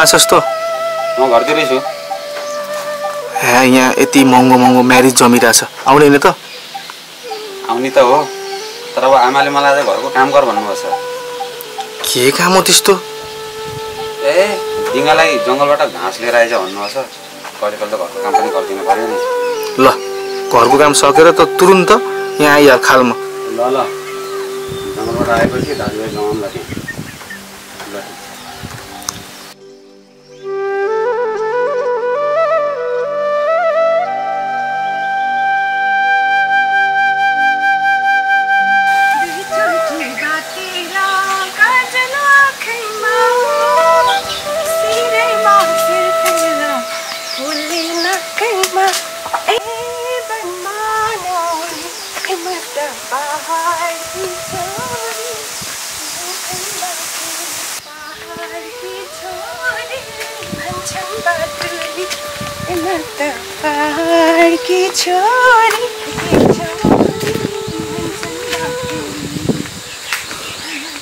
कहाँ छस् त? म घरतिरै छु। यहाँ यति महँगो म्यारिज जमिरहेछ, आउने नि त? आउने त हो, तर अब आमाले मलाई आज घरको काम गर भन्नुभएको छ। के काम हो त्यस्तो? दिङ्गालाई जङ्गलबाट घाँस लिएर आइज भन्नुभएको छ। कहिले कहिले त घरको काम पनि गरिदिनु पर्यो नि। ल, घरको काम सकेर त तुरुन्त यहाँ आइहाल खालमा। ल जङ्गलबाट आएपछि दाजुभाइ जमाउँला त्यहाँ।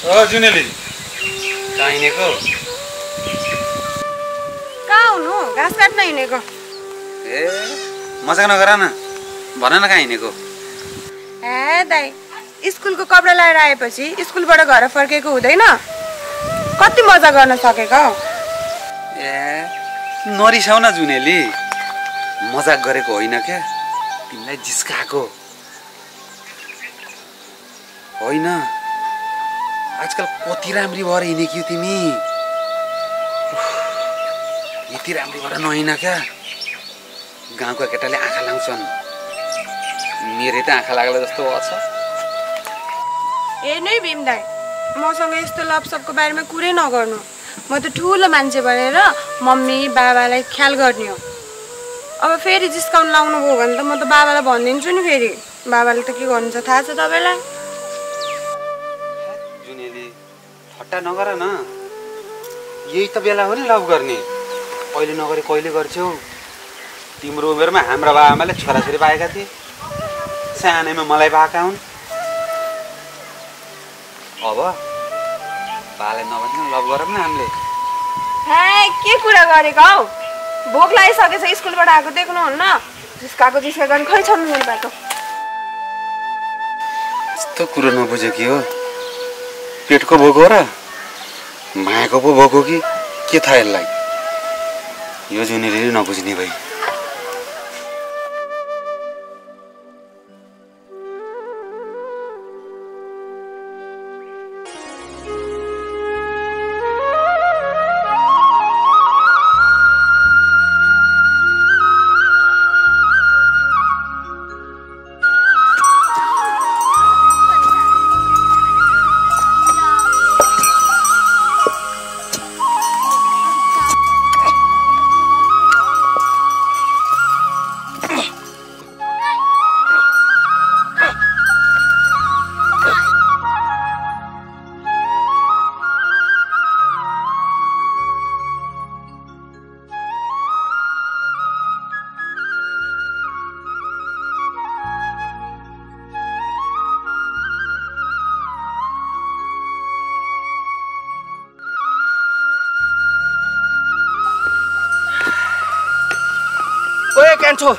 ल जुनेली कहाँ हिँडेको? कहाँ हुनु? घाँस काट्न हिँडेको। मजाक नगर न, भन न कहाँ हिँडेको? दाइ, स्कुलको कपडा लगाएर आएपछि स्कुलबाट घर फर्केको हुँदैन? कति मजा गर्न सकेको? नरिसाउ न जुनेली, मजाक गरेको होइन क्या, तिमीलाई जिस्काएको होइन। आजकल कति राम्री भएर हिँडेकी तिमी, यति राम्री भएर नहिँड क्या। गाउँको केटाले आँखा लाउँछन्, मेरै त आँखा लाग्ला जस्तो छ। नै भीम दाइ, मसँग यस्तो लपसपको बारेमा कुरै नगर्नु। म त ठुलो मान्छे भनेर मम्मी बाबालाई ख्याल गर्ने हो। अब फेरि जिस्काउन लाउनु भयो भने त म त बाबालाई भनिदिन्छु नि। फेरि बाबाले त के गर्नुहुन्छ थाहा छ तपाईँलाई। जुनेली हट्टा नगर न, यही त बेला हो नि लभ गर्ने। कहिले नगरे कहिले गर्छौ? तिम्रो उमेरमा हाम्रा बाबाआमाले छोराछोरी पाएका थिए, सानैमा मलाई पाएका हुन्। अब बालाई नभनिकन लभ गरौँ न हामीले। के कुरा गरेको हौ? भोक लागिसकेछ, स्कुलबाट आएको देख्नुहुन्न? जिस्काएको जिस्काएको खै छन् मेरो बाटो। यस्तो कुरो नबुझ्यो कि हो? पेटको भोक हो र मायाको पो भोक हो कि के थाहा यसलाई? यो जुनेली नबुझ्ने भई। कान्छो,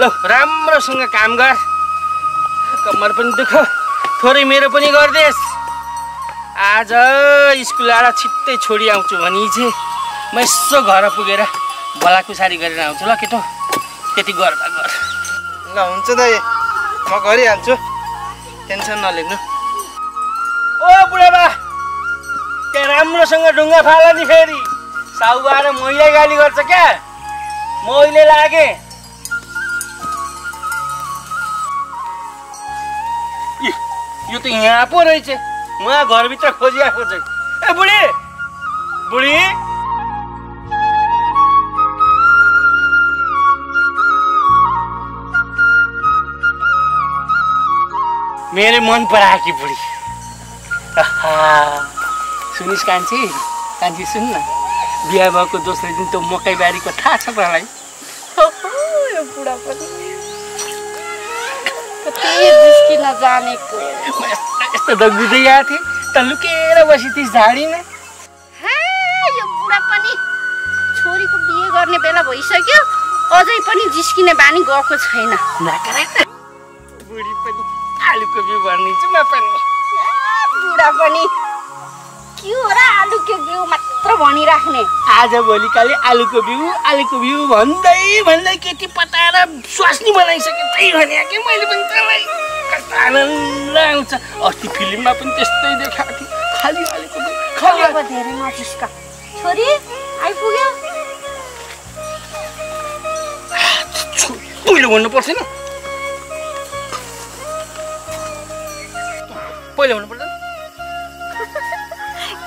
ल राम्रोसँग काम गर, कम्मर पनि दुख, थोरै मेरो पनि गरिदेस्। आज स्कुल आएर छिट्टै छोडी आउँछु भनी चाहिँ म यसो घर पुगेर बलाकुसारी गरेर आउँछु। ल केटो, त्यति गर गर। ल हुन्छ दाइ, म गरिहाल्छु, टेन्सन नलिनु। ओ बुढाबा, त्यहाँ राम्रोसँग ढुङ्गा फाल नि, फेरि साउबार मैले गाली गर्छ क्या? मैले लागे यो त यहाँ पो रहेछ, उहाँ घरभित्र खोजिआएको चाहिँ। ए बुढी बुढी, मेरो मन परायो कि बुढी। सुनिस् कान्छी, कान्छी सुन न, बिहा भएको दोस्रो दिन त मकै बारीको थाहा छ मलाई। यो बुढा पनि कति जिस्किन जानेको। यस्तो त बुझ्दै आएको थिएँ त, लुकेर बसी थिइस् झाडीमा। यो बुढा पनि छोरीको बिहे गर्ने बेला भइसक्यो अझै पनि जिस्किने बानी गएको छैन। बुढी पनि आलुको बिउ भनिदिन्छु म पनि। बुढा पनि के हो र आलुको बिउ मात्र भनिराख्ने। आजभोलि काले आलुको बिउ भन्दै भन्दै केटी पताएर स्वास्नी बनाइसके। त्यही भने कि मैले पनि त्यसलाई कस्तो आनन्द आउँछ। अस्ति फिल्ममा पनि त्यस्तै देखाएको थिएँ। खाली आलुको बिउ खाली। अब धेरै नजिस्का छोरी आइपुग्यो। पहिलो भन्नुपर्छ नि। पहिलो भन्नुपर्छ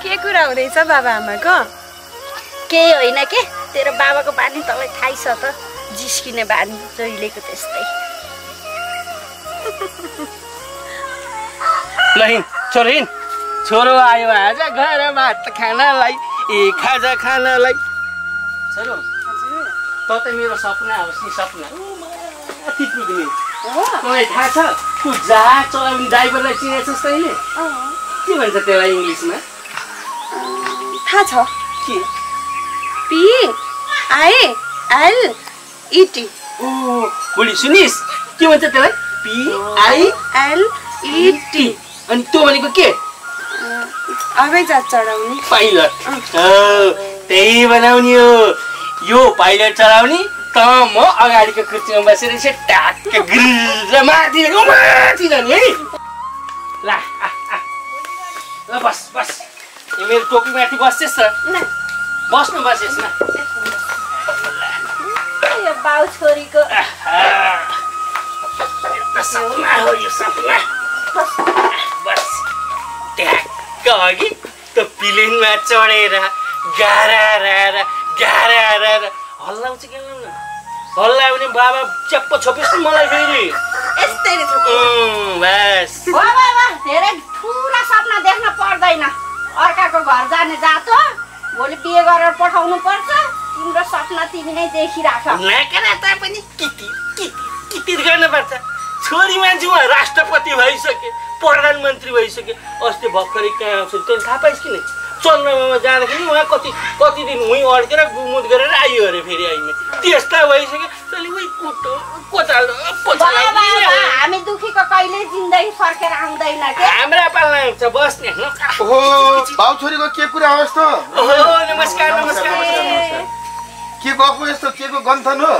के कुरा हुँदैछ बाबा आमाको? केही होइन के तेरो बाबाको बानी तँलाई थाहै छ त। जिस्किने बानी जहिलेको त्यस्तै। ल हिँड छोरो हिँड। छोरो आयो आज घर भात खानालाई खाजा खानालाई। छोरो त मेरो सपना होस् नि सपना माथि पुग्ने। मलाई थाहा छ तँ जहाज चलाउने ड्राइभरलाई चिनेछस् तैँले? के भन्छ त्यसलाई इङ्ग्लिसमा? थाहा छ के? PILET। ओ बुढी सुनिस् के भन्छ त्यसलाई? PILET। अनि त्यो भनेको के? हवाईजहाज चढाउने पाइलट। त्यही बनाउने हो। यो पाइलट चलाउने त म अगाडिको कुर्सीमा बसेर यसो ट्याक्क ग्रिल माथि जाने है। ल बस बस यो मेरो टोपी माथि बस्छस् त। बस्नु बस यसमा। यो बाउ छोरीको सपना हो यो सपना। बस ट्याक्क अघि त्यो प्लेनमा चढेर गारा हल्लाउँछ के हल्लायो भने बाबा च्याप्प छोपिस् मलाई फेरि। यस्तै बस धेरै ठुला सपना देख्न पर्दैन। अर्काको घर जाने जातो भोलि बिहे गरेर पठाउनु पर्छ। तिम्रो सपना तिमी नै देखिराख। नकरा पनि किति गर्नुपर्छ। छोरी मान्छे उहाँ राष्ट्रपति भइसके प्रधानमन्त्री भइसके। अस्ति भर्खरै कहाँ आउँछ तैँले थाहा पाइस् किन? चन्द्रमामा जाँदाखेरि उहाँ कति दिन उहीँ अड्केर गुमुद गरेर आइयो अरे फेरि आइमे। त्यस्ता भइसक्यो तैँले उही हामी दुखीको कहिले जिन्दगी फर्केर आउँदैन के। हाम्रा पाल्ना हुन्छ बस्ने। ओहो बाउ छोरीको के कुरा हो यस्तो? नमस्कार नमस्कार। के गएको यस्तो के को गन्थन हो?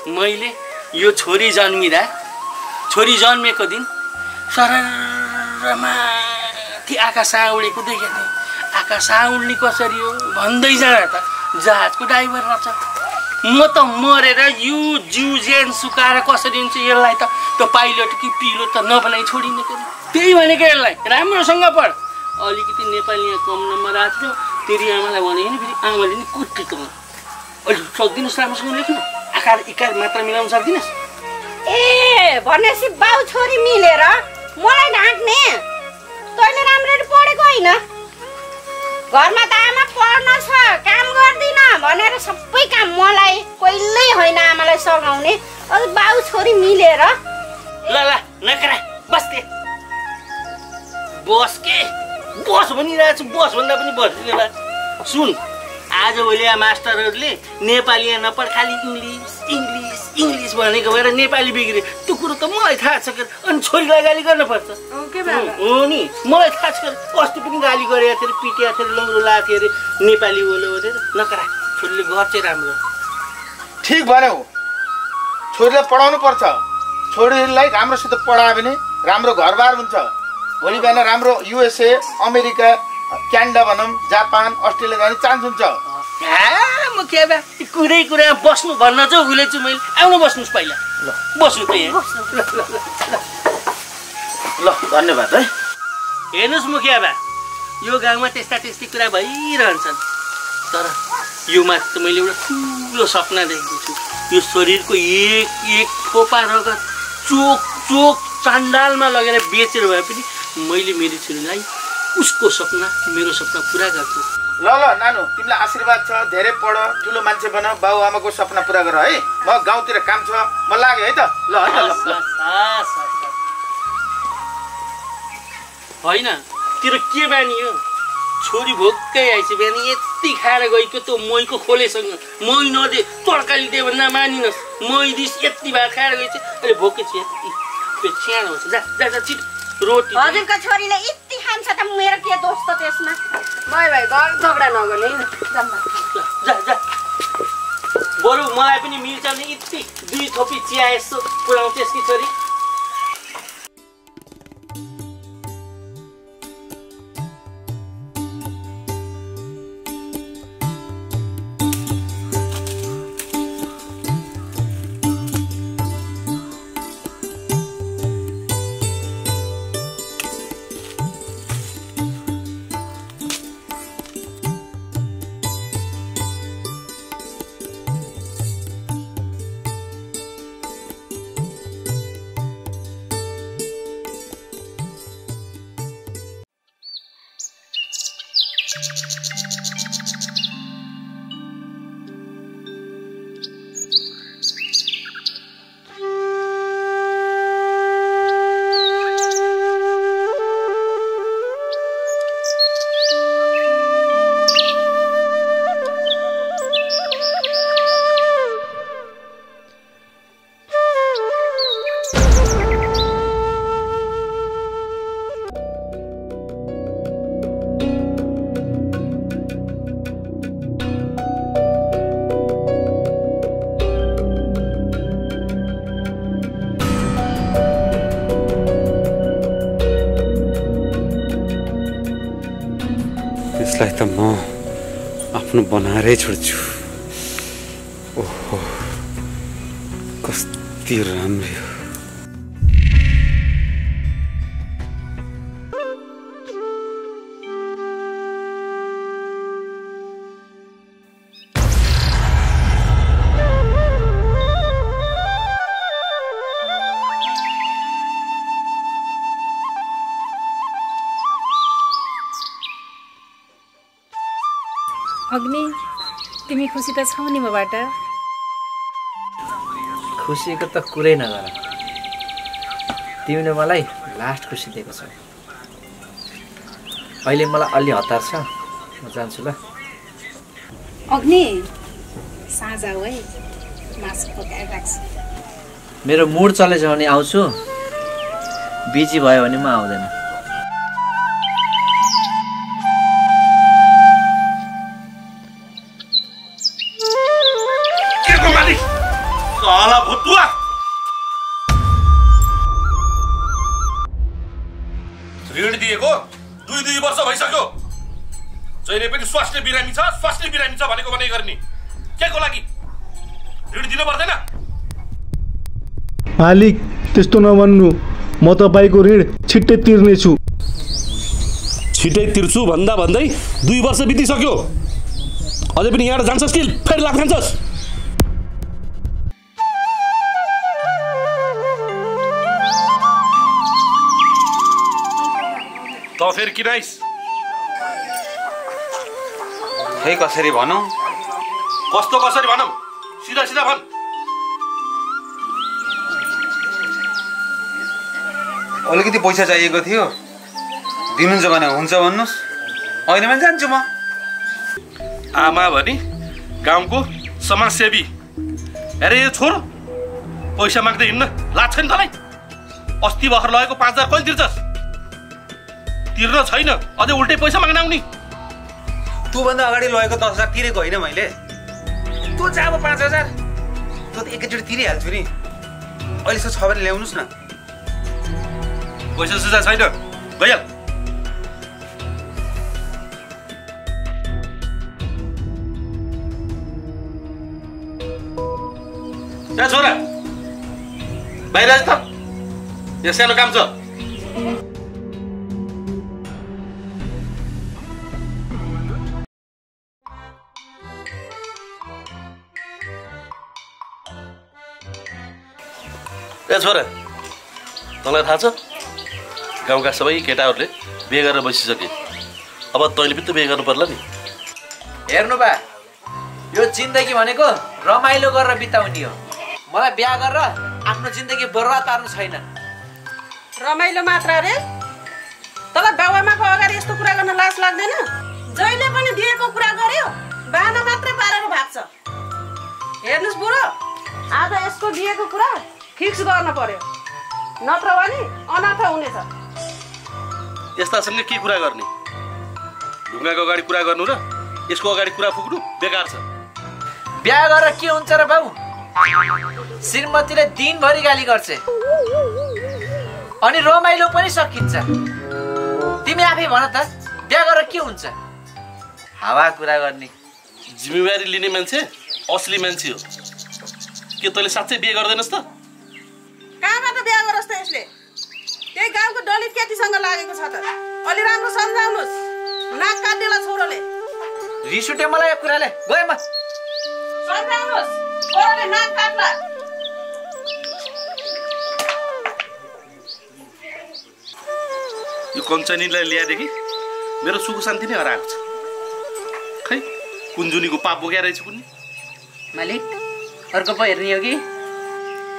मैले यो छोरी जन्मेको दिन सररमा आकाश उडेको देखेको थिएँ। आकाश उड्ने कसरी हो भन्दै जाँदा त जहाजको ड्राइभर रहेछ। म त मरेर यो जिउ ज्यान सुकाएर कसरी हुन्छ यसलाई त त्यो पाइलट कि पिलोट त नबनाइ छोडिने के। त्यही भनेको यसलाई राम्रोसँग पढ। अलिकति नेपाली यहाँ कम नम्बर आएको थियो। तेरि आमालाई भने नि फेरि आमाले नि कुटेको। अहिले सक्दिनुहोस् राम्रोसँग लेख्नु। आकार इकार मात्र मिलाउन सक्दिनुहोस्? ए भनेपछि बाउ छोरी मिलेर मलाई ढाक्ने। तैँले राम्ररी पढेको होइन? घरमा त आमा पढ्न छ काम गर्दिन भनेर सबै काम मलाई कहिल्यै होइन आमालाई सघाउने। अझ बाउ छोरी मिलेर ल नकरा बस्ते। बस के बस भनिरहेको छु। बस भन्दा पनि बस्दिन ल। सुन आजभोलि मास्टरहरूले नेपाली नपढ खालि इङ्ग्लिस भनेको भएर नेपाली बिग्रे। त्यो कुरो त मलाई थाहा छ। अनि छोरीलाई गाली गर्नुपर्छ हो नि? मलाई थाहा छ। अस्ति पनि गाली गरेको थियो पिटेको थियो लौरो लगाएको थियो अरे नेपाली बोल्यो भनेर। नकरा छोरीले गर्छ राम्रो। ठिक भन्यौ। छोरीलाई पढाउनु पर्छ। छोरीलाई राम्रोसित पढायो भने राम्रो घरबार हुन्छ। भोलि बिहान राम्रो USA अमेरिका क्यानाडा भनौँ जापान अस्ट्रेलिया जाने चान्स हुन्छ। म के बा कुरा बस्नु भन्न चाहिँ भुलेछु मैले। आउनु बस्नुहोस् पहिला। ल बस्नु त यहाँ। ल धन्यवाद है। हेर्नुहोस् मुखिया बा यो गाउँमा त्यस्ता कुरा भइरहन्छन्। तर यो मात्र मैले एउटा ठुलो सपना देखेको छु। यो शरीरको एक थोपा रगत चोक चान्डालमा लगेर बेचेर भए पनि मैले मेरो छोरीलाई उसको सपना मेरो सपना पुरा गर्छु। ल नानु तिमीलाई आशीर्वाद छ। धेरै पढ ठुलो मान्छे बन बाउ आमाको सपना पुरा गर है। म गाउँतिर काम छ म लाग्यो है त। ल होइन तेरो के बानी हो? छोरी भोक्कै आइछ बिहान यति खाएर गइको त्यो महीको खोलेसँग मही नदे तरकारी दियो भने नमानिनस् मही दिस यति भात खाएर गइछ अहिले भोकै छु यति पेट सानो हुन्छ जा जा जा छिट रोटी हजुरको छोरीले यति खान्छ त मेरो के दोष त त्यसमा भाइ घर झगडा नगर्ने जा जा बरु मलाई पनि मिल्छ नि यति 2 थोपी चिया यसो पुऱ्याउँछस् कि छोरी यसलाई त म आफ्नो बनाएरै छोड्छु ओहो कति राम्रो हो अग्नि तिमी खुसी त छौ नि मबाट खुसीको त कुरै नगर तिमीले मलाई लास्ट खुसी दिएको छौ अहिले मलाई अलि हतार छ म जान्छु ल अग्नि साँझ आऊ है मासु पकाएर राख्छु मेरो मुड चलेछ भने आउँछु बिजी भयो भने म आउँदैन साला भुतुवा ऋण दिएको 2 वर्ष भइसक्यो जहिले पनि स्वास्थ्य बिरामी छ भनेको भनाइ गर्ने केको लागि ऋण दिनु पर्दैन मालिक त्यस्तो नभन्नु म तपाईको ऋण छिट्टै तिर्नेछु छिट्टै तिर्छु भन्दा भन्दै 2 वर्ष बितिसक्यो अझै पनि यहाँ जान्छस् कि फेरि लाग खान्छस् त फेरि किन आइस खै कसरी भनौँ कस्तो कसरी भनौँ सिधा सिधा भन् अलिकति पैसा चाहिएको थियो दिनुहुन्छ भने हुन्छ भन्नुहोस् अहिले पनि जान्छु म आमा भनी गाउँको समाजसेवी अरे यो छोरो पैसा माग्दै हिँड्न लाज छैन तँलाई अस्ति भर्खर लगेको 5000 कहिले तिर्छस् तिर्न छैन अझै उल्टै पैसा माग्न आउने त्योभन्दा अगाडि लगेको 10000 तिरेको होइन मैले त्यो चाहिँ अब 5000 त्यो त एकैचोटि तिरिहाल्छु नि अहिले छ भने ल्याउनुहोस् न पैसा सुझा छैन गइहाल जा छोरा बाहिर आइज त यहाँ सानो काम छ ए छोरा तँलाई थाहा छ गाउँका सबै केटाहरूले बिहे गरेर बसिसके अब तैँले पनि त बिहे गर्नु पर्ला नि हेर्नु बा यो जिन्दगी भनेको रमाइलो गरेर बिताउने हो मलाई बिहा गरेर आफ्नो जिन्दगी बर्बाद पार्नु छैन रमाइलो मात्र रे तँलाई बाबुआमाको अगाडि यस्तो कुरा गर्न लाज लाग्दैन जहिले पनि बिहेको कुरा गर्यो बाना मात्रै पारेर भाग्छ। हेर्नुस् बुढो, आज यसको बिहेको कुरा फिक्स गर्न पर्यो, नत्र भने अनाथ हुनेछ। यस्तासँग के कुरा गर्ने? ढुङ्गाको अगाडि कुरा गर्नु र यसको अगाडि कुरा फुक्नु बेकार छ। बिहा गरेर के हुन्छ र बाबु? श्रीमतीले दिनभरि गाली गर्छ अनि रमाइलो पनि सकिन्छ। तिमी आफै भन त, बिहा गरेर के हुन्छ? हावा कुरा गर्ने। जिम्मेवारी लिने मान्छे असली मान्छे हो। के तैँले साँच्चै बिहे गर्दैनस् त? कहाँबाट बिहा गरोस् त यसले? त्यही गाउँको दलित केटीसँग लागेको छ त। अलि राम्रो सम्झाउनुहोस्, नाक काट्नेला छोरोले। रिस उठ्यो मलाई यो कुराले, गएँ म। सम्झाउनुहोस्, छोरोले नाक काट्ला। यो कञ्चनीलाई ल्याएदेखि मेरो सुख शान्ति नै हराएको छ। खै कुञ्जुनीको पाप बोकेर रहेछ कुन्नी। मालिक, अर्को पो हेर्ने हो कि?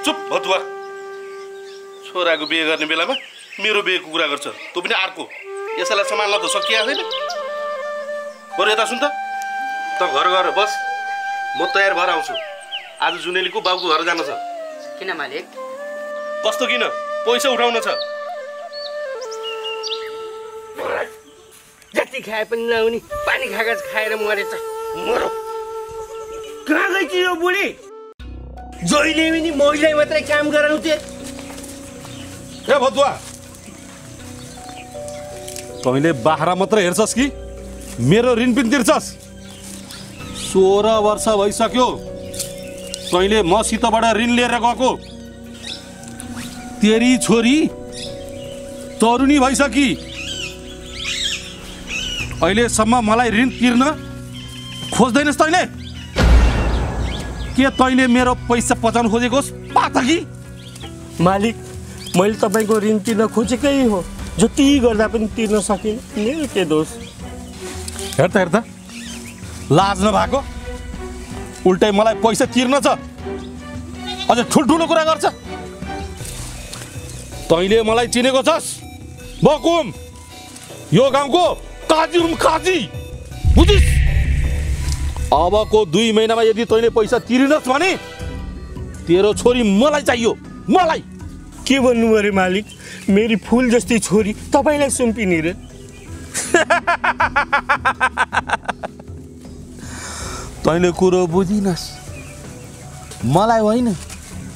चुप भतुवा। छोराको बिहे गर्ने बेलामा मेरो बिहेको कुरा गर्छ, तँ पनि अर्को। यसैलाई सम्हाल्न त सकिएको छैन। बरु यता सुन त घर गएर बस, म तयार भएर आउँछु। आज जुनेलीको बाउको घर जान छ। किन मालिक? कस्तो किन? पैसा उठाउन छ। जति खाए पनि नहुने पानी खागज खाएर मरेछ। मरो। कहाँ गई थियो यो बुढी? जहिले पनि महिलाई मात्रै काम गराउँथे। ए भतुवा, तैँले बाख्रा मात्र हेर्छस् कि मेरो ऋण पनि तिर्छस्? 16 वर्ष भइसक्यो तैँले मसितबाट ऋण लिएर गएको। तेरी छोरी तरुणी भइसकी, अहिलेसम्म मलाई ऋण तिर्न खोज्दैनस् तैँले? के तैँले मेरो पैसा पचाउनु खोजेकोस् पात कि? मालिक, मैले तपाईँको ऋण तिर्न खोजेकै हो। जति गर्दा पनि तिर्न सकिनँ, मेरो के दोष? हेर्दा लाज नभएको, उल्टै मलाई पैसा तिर्न छ, अझ ठुल्ठुलो कुरा गर्छ। तैँले मलाई चिनेको छस्? बकुम, यो गाउँको काजी हुँ, काजी, बुझिस्? अबको 2 महिनामा यदि तैँले पैसा तिरिनस् भने तेरो छोरी मलाई चाहियो, मलाई। के भन्नु अरे मालिक? मेरी फुल जस्तै छोरी तपाईँलाई सुम्पिने रे? तैँले कुरो बुझिनस्। मलाई होइन,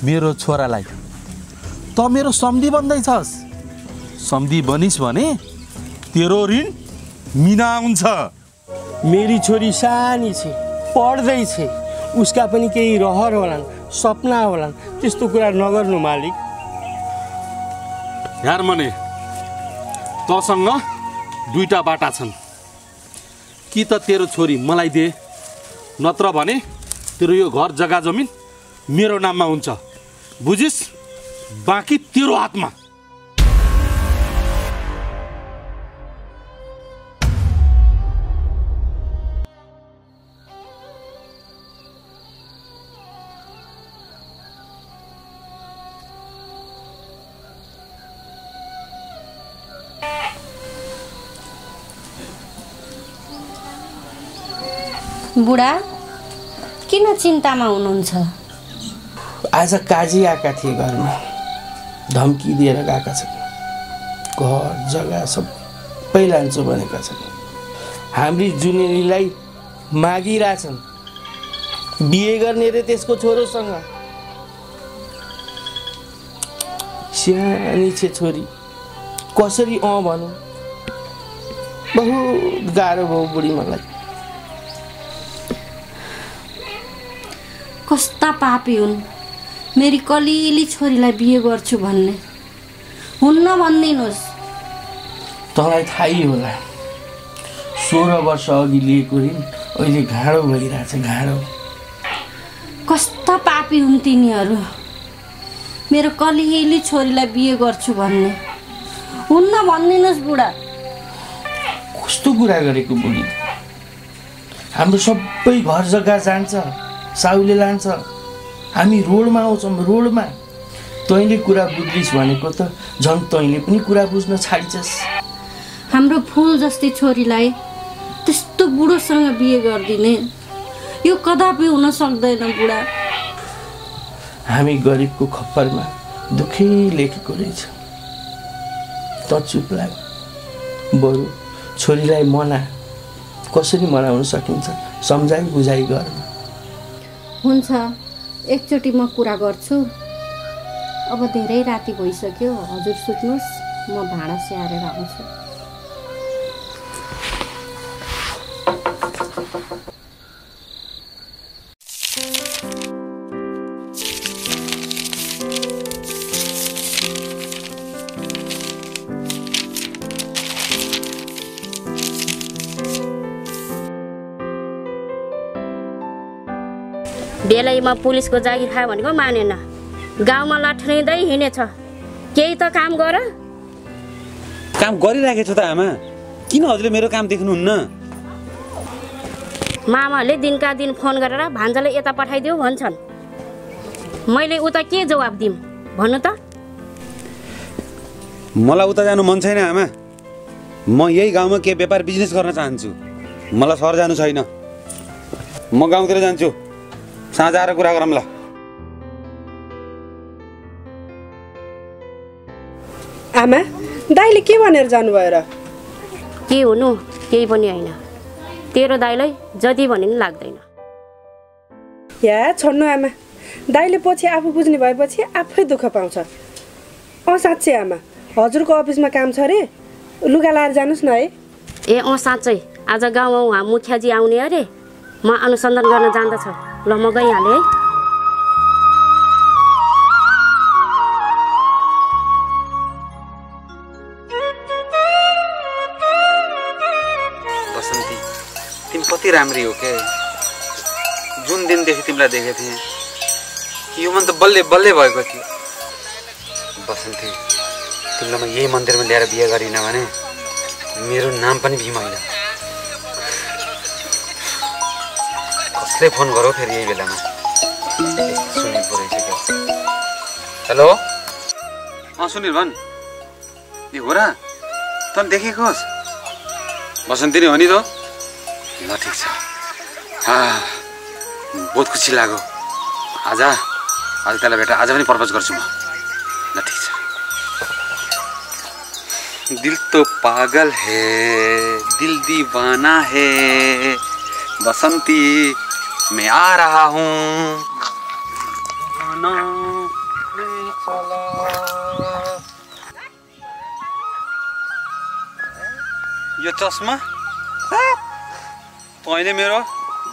मेरो छोरालाई। त मेरो सम्धी बन्दैछस्। सम्धी बनिस् भने तेरो ऋण मिना हुन्छ। मेरी छोरी सानी छ, पढ्दैछ, उसका पनि केही रहर होलान्, सपना होलान्। त्यस्तो कुरा नगर्नु मालिक। यार मने, तसँग 2टा बाटा छन्। कि त तेरो छोरी मलाई दे, नत्र भने तेरो यो घर जग्गा जमिन मेरो नाममा हुन्छ, बुझिस्? बाँकी तेरो हातमा। बुढा, किन चिन्तामा हुनुहुन्छ? आज काजी आएका थिए घरमा, धम्की दिएर गएका छन्। घर जग्गा सबै लान्छु भनेका छन्। हाम्री जुनेलीलाई मागिरहेछन् बिहे गर्ने रे त्यसको छोरोसँग। सानी छे छोरी, कसरी भनौँ? बहुत गाह्रो भयो बुढी मलाई। कस्ता पापी हुन्, मेरी कलिली छोरीलाई बिहे गर्छु भन्ने। हुन्न भनिदिनुहोस्। तँलाई थाहै होला, 16 वर्ष अघि लिएको ऋण अहिले घाँडो भइरहेछ, घाँडो। कस्ता पापी हुन् तिनीहरू, मेरो कलिली छोरीलाई बिहे गर्छु भन्ने। हुन्न भनिदिनुहोस् बुढा। कस्तो कुरा गरेको बुढी? हाम्रो सबै घर जग्गा जान्छ, साउले लान्छ, हामी रोडमा आउँछौँ, रोडमा। तैँले कुरा बुझ्दिस् भनेको त झन् तैँले पनि कुरा बुझ्न छाडिछस्। हाम्रो फुल जस्तै छोरीलाई त्यस्तो बुढोसँग बिहे गरिदिने यो कदापि हुन सक्दैन बुढा। हामी गरिबको खप्परमा दुःखै लेखेको रहेछ। त चुप लाग, बरु छोरीलाई कसरी मनाउन सकिन्छ सम्झाइ बुझाइ गर। हुन्छ, एकचोटि म कुरा गर्छु। अब धेरै राति भइसक्यो, हजुर सुत्नुहोस्, म भाँडा स्याहारेर आउँछु। बेलैमा पुलिसको जागिर खायो भनेको मानेन, गाउँमा लट्ठिँदै हिँडेछ। केही त काम गर। काम गरिराखेको छु त आमा, किन हजुरले मेरो काम देख्नुहुन्न? मामाले दिनका दिन फोन गरेर भान्जाले यता पठाइदियो भन्छन्। मैले उता के जवाब दिउँ भन्नु त? मलाई उता जानु मन छैन आमा। म यही गाउँमा के व्यापार बिजनेस गर्न चाहन्छु। मलाई सहर जानु छैन। म गाउँतिर जान्छु। साँझ आएर कुरा गरौँ ल। आमा, दाइले के भनेर जानुभयो र? के हुनु, केही पनि होइन। तेरो दाइलाई जति भने पनि लाग्दैन। या छोड्नु आमा, दाइले पछि आफू बुझ्ने भएपछि आफै दुःख पाउँछ। साँच्चै आमा, हजुरको अफिसमा काम छ अरे, लुगा लाएर जानुहोस् न है। ए साँच्चै, आज गाउँमा उहाँ मुखियाजी आउने अरे, म अनुसन्धान गर्न जान्दछु। ल म गइहालेँ है। बसन्ती, तिमी कति राम्री हो के। जुन दिनदेखि तिमीलाई देखेको थिएँ यो मन त बल्ले बल्ले भएको थियो। बसन्ती, तिमीलाई म यही मन्दिरमा ल्याएर बिहे गरिनँ भने मेरो नाम पनि भीम होइन। कसले फोन गरौ फेरि यही बेलामा? सुनिल पो रहेछ क्या। हेलो, सुनिल भन्। ए हो र, तँ देखेकोस्? बसन्ती नै हो नि त? ल ठिक छ। बहुत खुसी लाग्यो। आज त्यसलाई भेट, आज पनि प्रपोज गर्छु म। ल ठिक छ। दिल तो पागल है, दिल दीवाना है, बसंती मैं आ रहा हूँ। यो चस्मा तैँले मेरो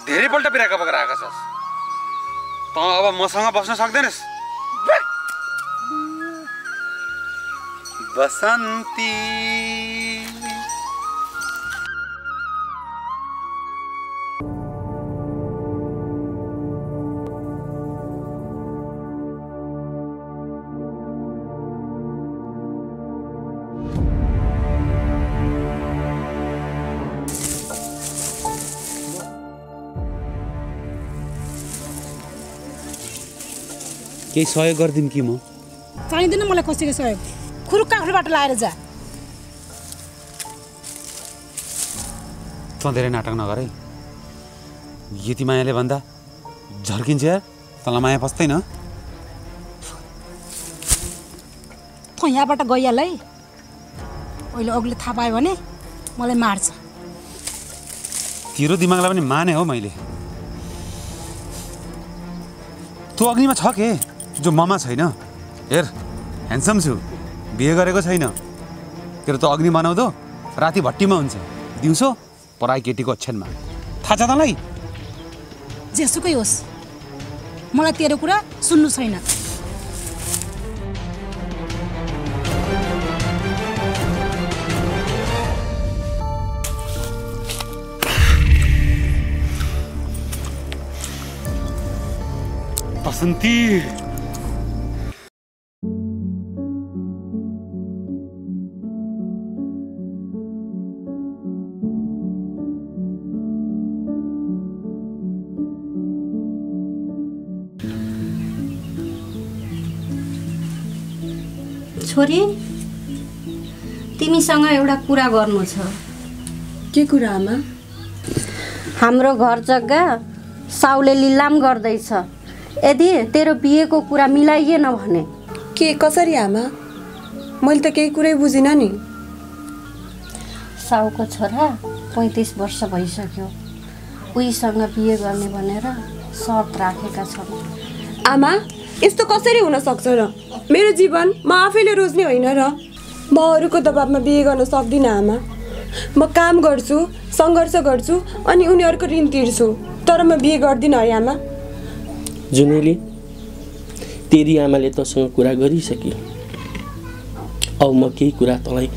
धेरैपल्ट बिराका पक्रेर आएका छस्। तँ अब मसँग बस्न सक्दैनस्। बसन्ती, केही सहयोग गरिदिउँ कि म? चाहिँदैन मलाई कसैको सहयोग। खुरुक्क आफूबाट लाएर जा। तँ धेरै नाटक नगर है। यति मायाले भन्दा झर्किन्छ यार। तँलाई माया पस्दैन? त यहाँबाट गइहाल है। अहिले अग्ले थाहा पायो भने मलाई मार्छ। तेरो दिमागलाई पनि माने हो मैले। तँ अग्निमा छ के जो ममा छैन? हेर, ह्यान्डसम छु, बिहे गरेको छैन। तेरो त अग्नि बनाउँदो राति भट्टीमा हुन्छ, दिउँसो पराई केटीको ओछ्यानमा। थाहा छ तँलाई? जेसुकै होस्, मलाई तेरो कुरा सुन्नु छैन। बसन्ती, छोरी, तिमीसँग एउटा कुरा गर्नु छ। के कुरा आमा? हाम्रो घर जग्गा साउले लिलाम गर्दैछ। यदि तेरो बिहेको कुरा मिलाइएन भने। के कसरी आमा? मैले त केही कुरै बुझिनँ नि। साउको छोरा 35 वर्ष भइसक्यो, उहीसँग बिहे गर्ने भनेर शर्त राखेका छन्। आमा यस्तो कसरी हुन सक्छ र? मेरो जीवन म आफैले रोज्ने होइन र। म अरूको दबाबमा बिहे गर्न सक्दिनँ आमा। म काम गर्छु, सङ्घर्ष गर्छु अनि उनीहरूको ऋण तिर्छु, तर म बिहे गर्दिनँ है आमा। जुनेली, तेरी आमाले तसँग कुरा गरिसके। अब म केही कुरा तँलाई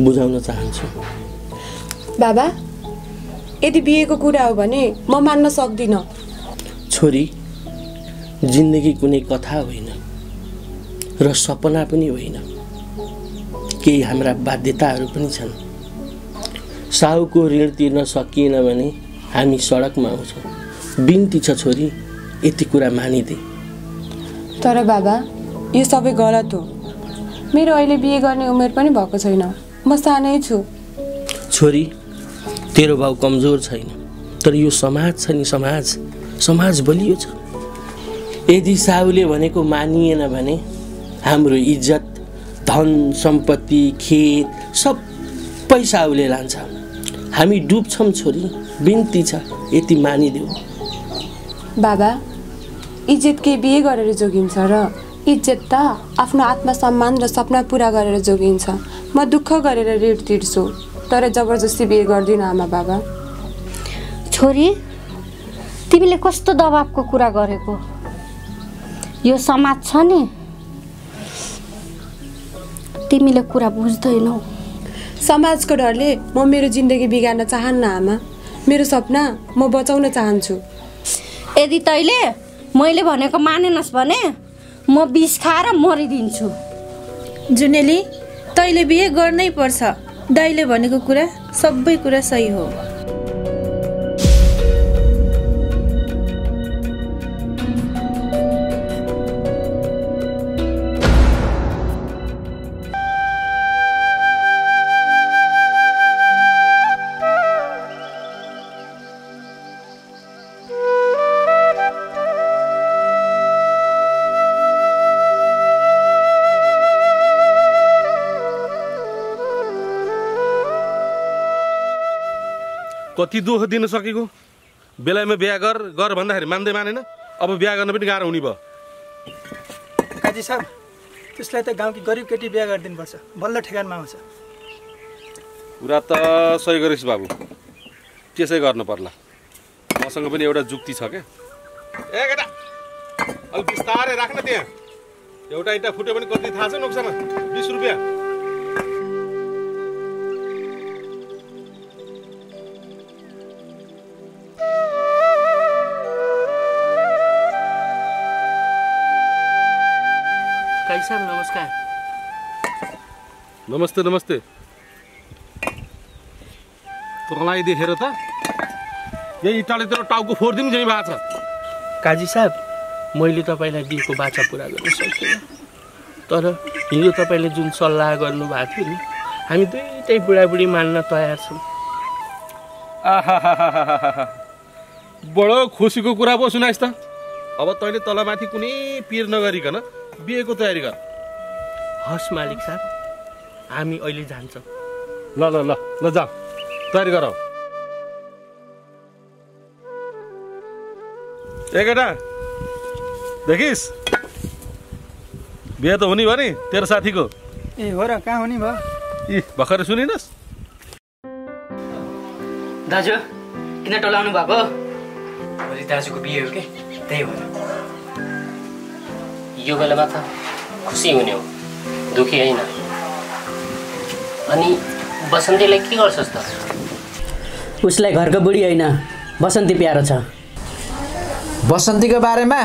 बुझाउन चाहन्छु। बाबा, यदि बिहेको कुरा हो भने म मान्न सक्दिनँ। छोरी, जिन्दगी कुनै कथा होइन र सपना पनि होइन, केही हाम्रा बाध्यताहरू पनि छन्। साहुको ऋण तिर्न सकिएन भने हामी सडकमा आउँछौँ। बिन्ती छ छोरी, यति कुरा मानिदे। तर बाबा, यो सबै गलत हो। मेरो अहिले बिहे गर्ने उमेर पनि भएको छैन, म सानै छु। छोरी, तेरो भाउ कमजोर छैन, तर यो समाज छ नि, समाज बलियो छ। यदि साहुले भनेको मानिएन भने हाम्रो इज्जत, धन सम्पत्ति, खेत सबै साहुले लान्छ। हामी डुब्छौँ छोरी, बिन्ती छ यति मानिदेऊ। बाबा, इज्जत के बिहे गरेर जोगिन्छ र? इज्जत त आफ्नो आत्मसम्मान र सपना पुरा गरेर जोगिन्छ। म दुःख गरेर ऋण तिर्छु, तर जबरजस्ती बिहे गर्दिनँ आमा बाबा। छोरी, तिमीले कस्तो दबाबको कुरा गरेको? यो समाज छ नि, तिमीले कुरा बुझ्दैनौ। समाजको डरले म मेरो जिन्दगी बिगार्न चाहन्न आमा। मेरो सपना म बचाउन चाहन्छु। यदि तैले मैले भनेको मानेनस् भने म विष खाएर मरिदिन्छु। जुनेली, तैले बिहे गर्नै पर्छ। दाइले भनेको कुरा सबै कुरा सही हो। कति दुःख दिन सकेको, बेलामा बिहा गर भन्दाखेरि मान्दै मानेन। अब बिहा गर्न पनि गाह्रो हुने भयो। काजी साहब, त्यसलाई त गाउँकी गरिब केटी बिहा गरिदिनुपर्छ, बल्ल ठेगानमा आउँछ। कुरा त सही गरेस् बाबु, त्यसै गर्नु पर्ला। मसँग पनि एउटा जुक्ति छ क्या। ए केटा, अलि बिस्तारै राख्न त्यहाँ। एउटा इँटा फुट्यो भने कति थाहा छ नोक्सान? 20 रुपियाँ। साहब नमस्कार। नमस्ते नमस्ते। तँलाई देखेर त यही इँटाले तेरो टाउको फोडिदिनु जै भएको छ। काजी साहब, मैले तपाईँलाई दिएको बाचा पुरा गर्न सकिनँ, तर हिजो तपाईँले जुन सल्लाह गर्नुभएको थियो नि, हामी दुईटै बुढाबुढी मान्न तयार छौँ। आहा, बडो खुसीको कुरा पो सुनाइस् त। अब तैँले तलमाथि कुनै पिर नगरिकन बिहेको तयारी गर। हस् मालिक साहब, हामी अहिले जान्छौँ। ल ल ल ल जाऊ, तयारी गर। ए केटा, देखिस् बिहे त हुने भयो नि तेरो साथीको। ए हो र, कहाँ हुने भयो? इ भर्खरै सुनिनस्? दाजु किन टोलाउनु भएको? भोलि दाजुको बिहे हो कि, त्यही भएर। यो बेलामा त खुसी हुने हो, दुखी होइन। अनि बसन्तीलाई के गर्छस् त? उसलाई घरको बुढी होइन, बसन्ती प्यारो छ। बसन्तीको बारेमा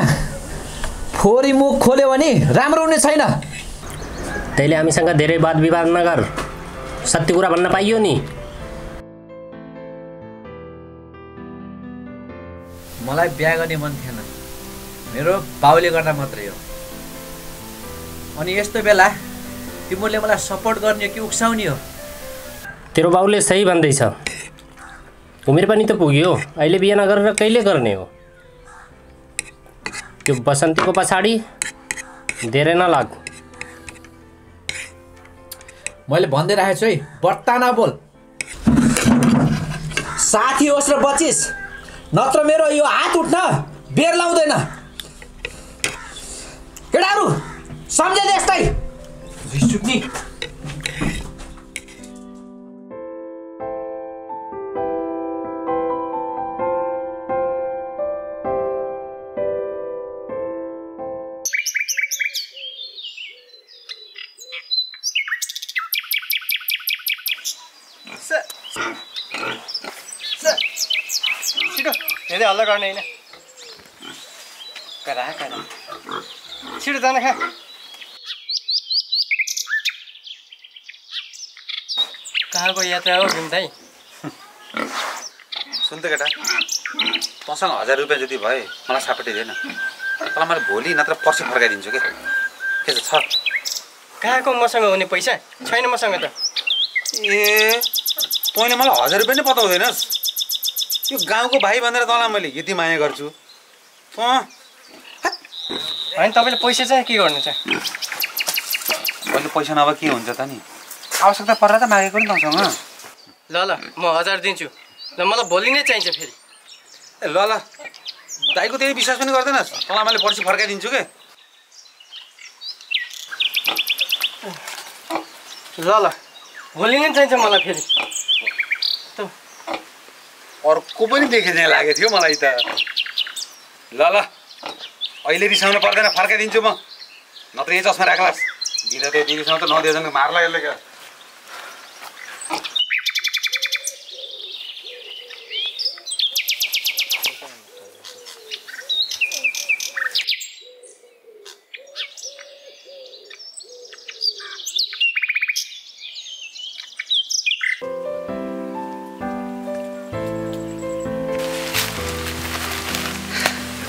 फोरी मुख खोल्यो भने राम्रो हुने छैन। तैँले हामीसँग धेरै वाद विवाद नगर, सत्य कुरा भन्न पाइयो नि। मलाई बिहा गर्ने मन थिएन, मेरो बाउले गर्दा मात्रै हो। अनि यस्तो बेला तिमीले मलाई सपोर्ट गर्ने कि उक्साउने हो? तेरो बाउले सही भन्दैछ। उमेर पनि त पुग्यो, अहिले बिहे नगरेर कहिले गर्ने हो? त्यो बसन्तीको पछाडि धेरै नलाग। मैले भन्दै राखेको छु है, बट्टा नबोल। साथी होस् र बचिस, नत्र मेरो यो हात उठ्न बेर लाउँदैन। केटाहरू सम्झे त्यस्तै रिस उठ्ने। धेरै हल्ला गर्ने होइन। करा छिटो जान खा। कहाँको यात्रा हो भीम दाइ? सुन त केटा, तँसँग 1000 रुपियाँ जति भए मलाई सापटिँदैन। तँलाई मैले भोलि नत्र पर्सि फर्काइदिन्छु के छ? कहाँको मसँग हुने पैसा छैन मसँग त। ए तैँले मलाई 1000 रुपियाँ नै पताउँदैनस्? यो गाउँको भाइ भनेर तँलाई मैले यति माया गर्छु। होइन तपाईँले पैसा चाहिँ के गर्नु चाहिँ? अहिले पैसा नभए के हुन्छ त नि? आवश्यकता पर्दा त मागेको नि तँसँग। ल म 1000 दिन्छु। ल मलाई भोलि नै चाहिन्छ फेरि। ए ल दाइको त्यही विश्वास पनि गर्दैनस्? तँलाई मैले पर्सि फर्काइदिन्छु के। ल भोलि नै चाहिन्छ मलाई फेरि। अर्को पनि देखिने लागेको थियो मलाई त। ल अहिले रिसाउनु पर्दैन, फर्काइदिन्छु म। नत्र यही चस्मा राख्लास्। दिँदा त यति रिसाउनु त नदिएजन मार्ला यसले क्या।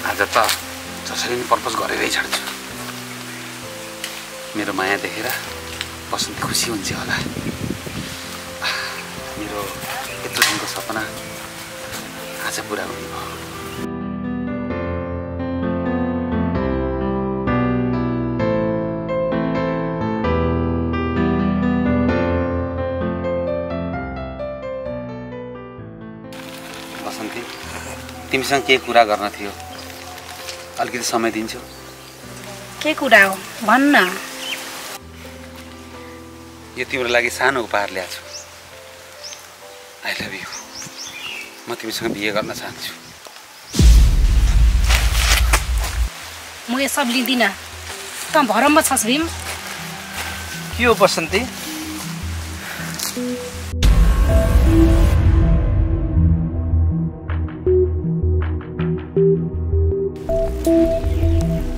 आज त जसरी पनि पर्पज गरेरै छाड्छु। मेरो माया देखेर बसन्ती खुसी हुन्छ होला। मेरो यत्रो दिनको सपना आज पुरा हुने भयो। बसन्ती, तिमीसँग के कुरा गर्न थियो? अलिकति समय दिन्छु। के कुरा हो भन्न। यो तिम्रो लागि सानो उपहार ल्याएको छु। I love you. म तिमीसँग बिहे गर्न चाहन्छु। म यो सब लिँदिनँ। त भरममा छस् भीम। के हो बसन्ती?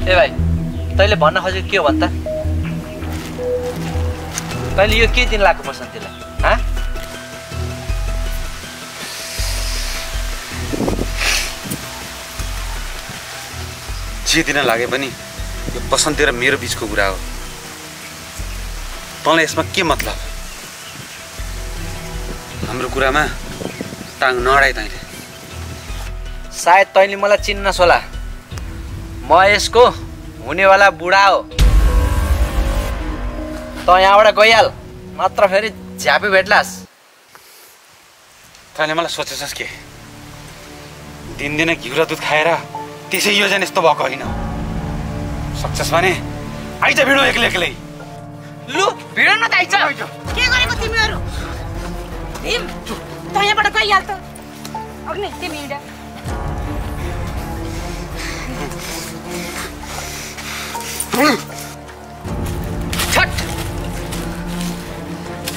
ए भाइ, तैँले भन्न खोजेको के हो भन् त? तैँले यो के दिन लाग्यो बसन्तीलाई? जे दिन लागे पनि यो बसन्ती र मेरो बिचको कुरा हो। तँलाई यसमा के मतलब? हाम्रो कुरामा टाङ नअडाइ तैँले। सायद तैँले मलाई चिन्नस् होला। म यसको हुनेवाला बुढा हो। त यहाँबाट गइहाल, नत्र फेरि झ्यापी भेट्लास्। तैँले मलाई सोचेछस् के? दिनदिनै घिउ र दुध खाएर त्यसै योजना यस्तो भएको होइन। सक्छस् भने आइज भिडो एक्लै एक्लै। लु भिड न त आइज। के गरेको तिमीहरू? भीम त यहाँबाट गइहाल त। अग्नि तिमी हिँड।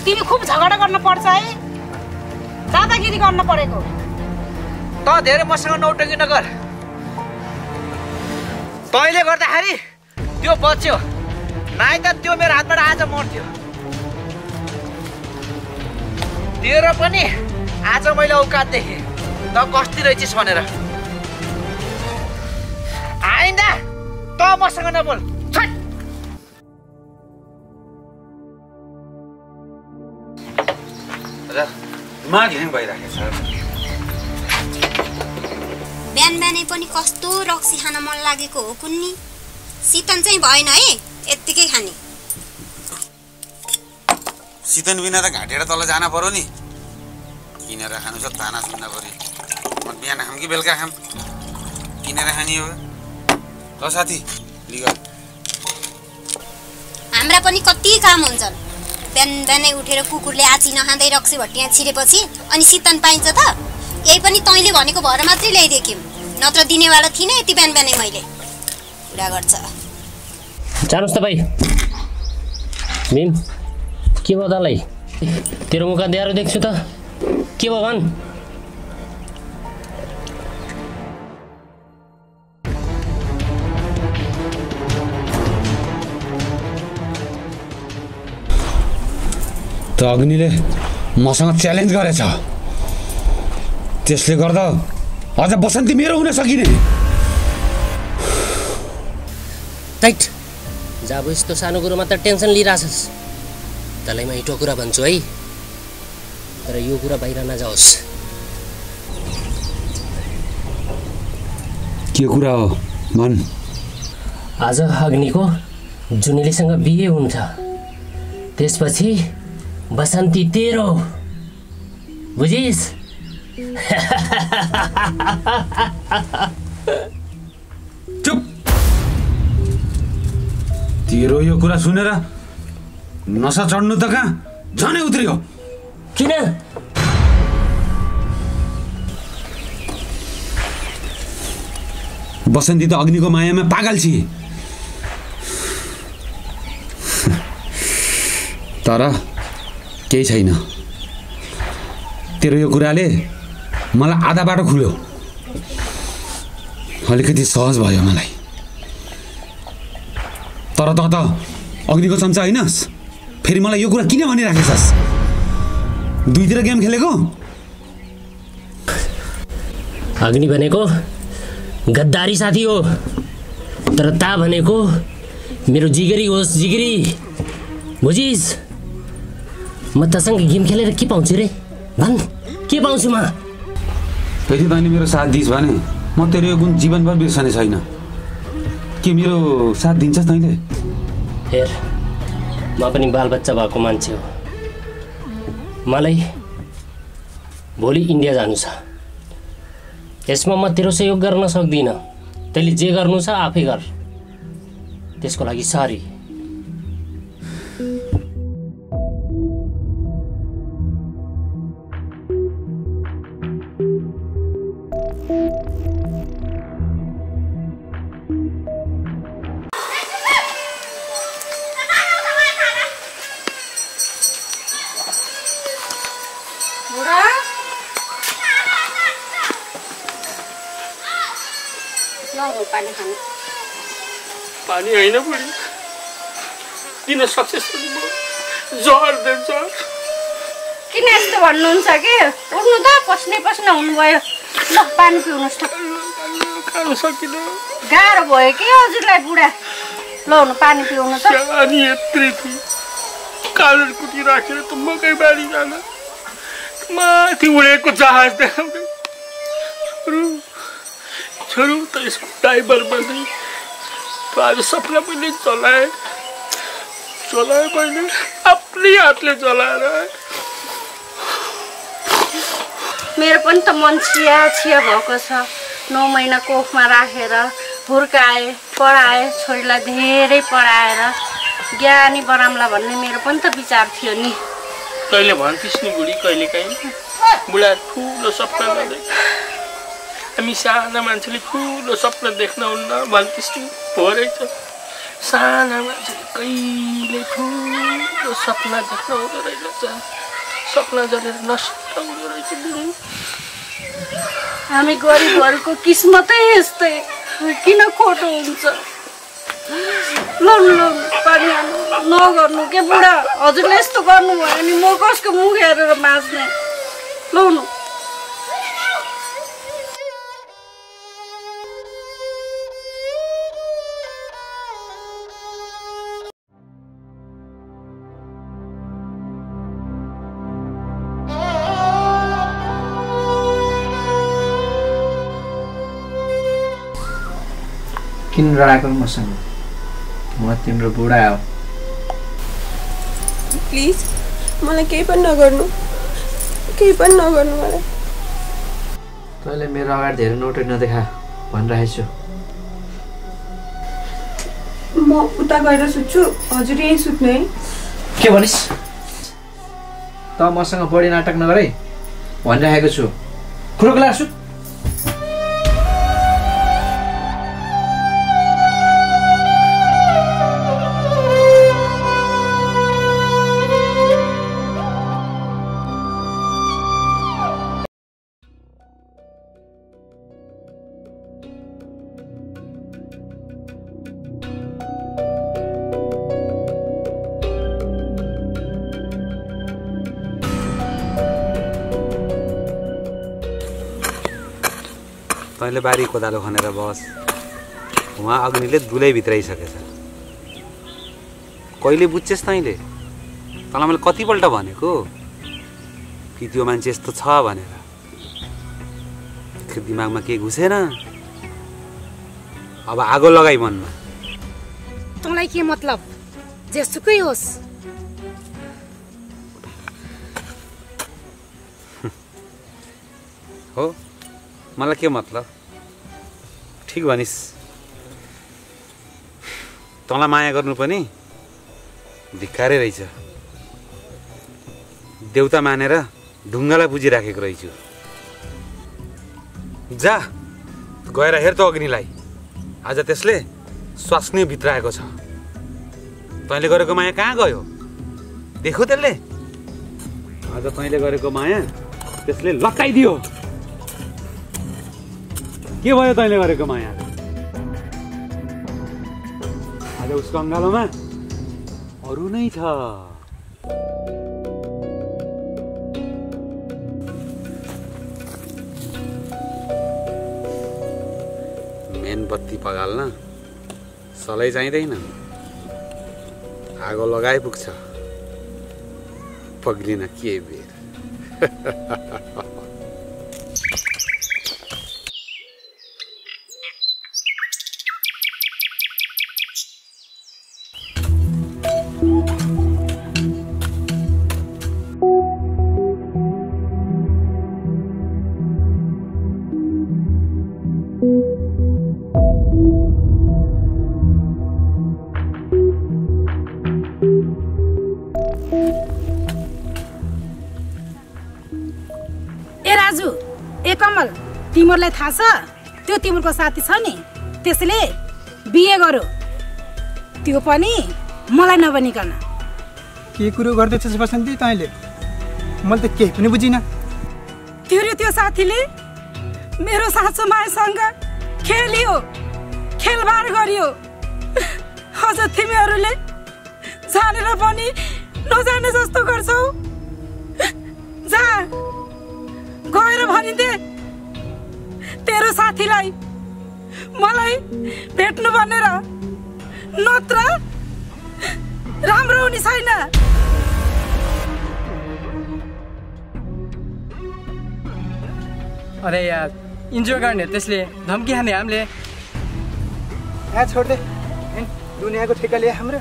तिमी खुब झगडा गर्न पर्छ है। दादागिरी गर्न परेको। त धेरै मसँग नौटंकी नगर। तैँले गर्दाखेरि त्यो बच्यो, नाइ त त्यो मेरो हातबाट आज मर्थ्यो। तेरो पनि आज मैले औकात देखेँ त कस्ती रहेछस् भनेर। आइन्दा त मसँग नबोल। दिमाग ह्याङ भइराखेको छ। पनि कस्तो रक्सी खान मन लागेको हो कुन्नी। शीतन चाहिँ भएन है, यत्तिकै खाने। शीतन बिना त घाटेर तल जान पर्यो नि। किनेर खानु छ ताना सुन्न पर्यो। म बिहान खाम कि बेलुका खाम? किनेर खाने हो। ल साथी लिग। हाम्रा पनि कति काम हुन्छन्। बिहान बिहानै उठेर कुकुरले आची नखाँदै रक्सी भट्टिया छिरेपछि अनि शीतन पाइन्छ त? यही पनि तैँले भनेको भएर मात्रै ल्याइदिएँ, नत्र दिनेवाला थिइनँ यति बिहान बिहानै मैले। कुरा गर्छ। जानुहोस् त भाइ। मिम के भयो तँलाई? तेरो मुख देखाएर देख्छु त, के भयो भन्? त अग्निले मसँग च्यालेन्ज गरेछ, त्यसले गर्दा अझ बसन्ती मेरो हुन सकिने। टाइट जाब यस्तो सानो कुरोमा त टेन्सन लिइरहेछस्। तँलाई म एउटा कुरा भन्छु है, तर यो कुरा बाहिर नजाओस्। के कुरा हो भन्? आज अग्निको जुनेलीसँग बिहे हुन्छ, त्यसपछि बसन्ती तेरो, बुझिस्? चुप! तेरो यो कुरा सुनेर नसा चढ्नु त कहाँ झनै उत्रियो। किन? बसन्ती त अग्निको मायामा पागल छि, तर केही छैन। तेरो यो कुराले मलाई आधा बाटो खुल्यो, अलिकति सहज भयो मलाई। तर त अग्निको चम्चा हैनस्, फेरि मलाई यो कुरा किन भनिराखेछस्? दुईतिर गेम खेलेको? अग्नि भनेको गद्दारी साथी हो, तर ता भनेको मेरो जिगरी होस्, जिगरी, बुझिस्? म तसँग गेम खेलेर के पाउँछु रे? भन्, के पाउँछु म? फेरि तैँले मेरो साथ दिइस् भने म तेरो यो गुण जीवनभर बिर्सने छैन। के मेरो साथ दिन्छस् तैँले? हेर, म पनि बालबच्चा भएको मान्छे हो। मलाई भोलि इन्डिया जानु छ। यसमा म तेरो सहयोग गर्न सक्दिनँ। तैँले जे गर्नु छ आफै गर। त्यसको लागि सरी। पानी होइन बुढी, दिन सक्सेस जर दे जर। किन यस्तो भन्नुहुन्छ कि? उठ्नु त, पस्ने हुनुभयो। ल पानी पिउनुहोस् त। खानु सकिनँ, गाह्रो भयो कि हजुरलाई बुढा। ल हुनु पानी पिउनु त। अनि यत्रै थिए कालर कुटी राखेर त मकै बारी जान माथि उडेको जहाज देखाउँदै छोरू त यसको ड्राइभर बन्दै। आज सपना मैले चलाएँ मैले आफ्नै हातले चलाएर। मेरो पनि त मन छिया भएको छ। 9 महिना कोखमा राखेर हुर्काएँ, पढाएँ, छोरीलाई धेरै पढाएर ज्ञानी बनाउँला भन्ने मेरो पनि त विचार थियो नि। तैँले भन्थिस् नि बुढी, कहिलेकाहीँ बुढा ठुलो सपना नदेख, हामी साना मान्छेले ठुलो सपना देख्न हुन्न भन्थिस् नि। हो रहेछ, साना मान्छेले कहिले ठुलो सपना देख्न हुँदो रहेछ, सपना जलेर नष्ट हुँदो रहेछ बुढी। हामी गरिबहरूको किस्मतै यस्तै, किन खोटो हुन्छ? लौनु पानी नगर्नु के बुढा, हजुरले यस्तो गर्नुभयो भने म कसको मुख हेरेर बाँच्ने? लौनु। किन रडाएको मसँग? म तिम्रो बुढा हो। प्लिज मलाई केही पनि नगर्नु, केही पनि नगर्नु मलाई। तैँले मेरो अगाडि धेरै नोटै नदेखा भनिरहेको छु। म उता गएर सुत्छु, हजुर यहीँ सुत्नु है। के भनिस्? त मसँग बढी नाटक नगरे भनिरहेको छु। खुरुक लाएर सुत। तैँले बारी कोदालो खनेर बस। उहाँ अग्निले दुलै भित्राइसकेछ। कहिले बुझ्छेस् तैँले? तँलाई मैले कतिपल्ट भनेको कि त्यो मान्छे यस्तो छ भनेर। दिमागमा केही घुसेन। अब आगो लगाइ मनमा। तँलाई के मतलब? जेसुकै होस्। हो मलाई के मतलब? ठिक भनिस्। तँलाई माया गर्नु पनि धिक्कारै रहेछ। देउता मानेर ढुङ्गालाई बुझिराखेको रहेछु। जा गएर हेर त अग्निलाई। आज त्यसले स्वास्नी भित्राएको छ। तैँले गरेको माया कहाँ गयो? देखो त्यसले। आज तैँले गरेको माया त्यसले लट्टाइदियो। के भयो तैँले गरेको माया? आज उसको अङ्गालोमा अरू नै छ। मेन बत्ती पगाल्न सलै चाहिँदैन। आगो लगाइ पुग्छ। पग्लिन के बेर। तिमीहरूलाई थाहा छ त्यो तिम्रो साथी छ नि, त्यसले बिहे गर्यो, त्यो पनि मलाई नभनिकन। के कुरो गर्दैछस् बसन्ती तैँले? मैले त केही पनि बुझिनँ। त्यो साथीले मेरो साँचो मायासँग खेलियो, खेलबाड गरियो। अझ तिमीहरूले जानेर पनि नजाने जस्तो गर्छौ। जा गएर भनिदे तेरो साथीलाई मलाई भेट्नु भनेर, नत्र राम्रो हुने छैन। अरे यार इन्जोय गर्ने त्यसले धम्की हाने हामीले। यहाँ छोड दे, दुनियाँको ठेका लिए हाम्रो।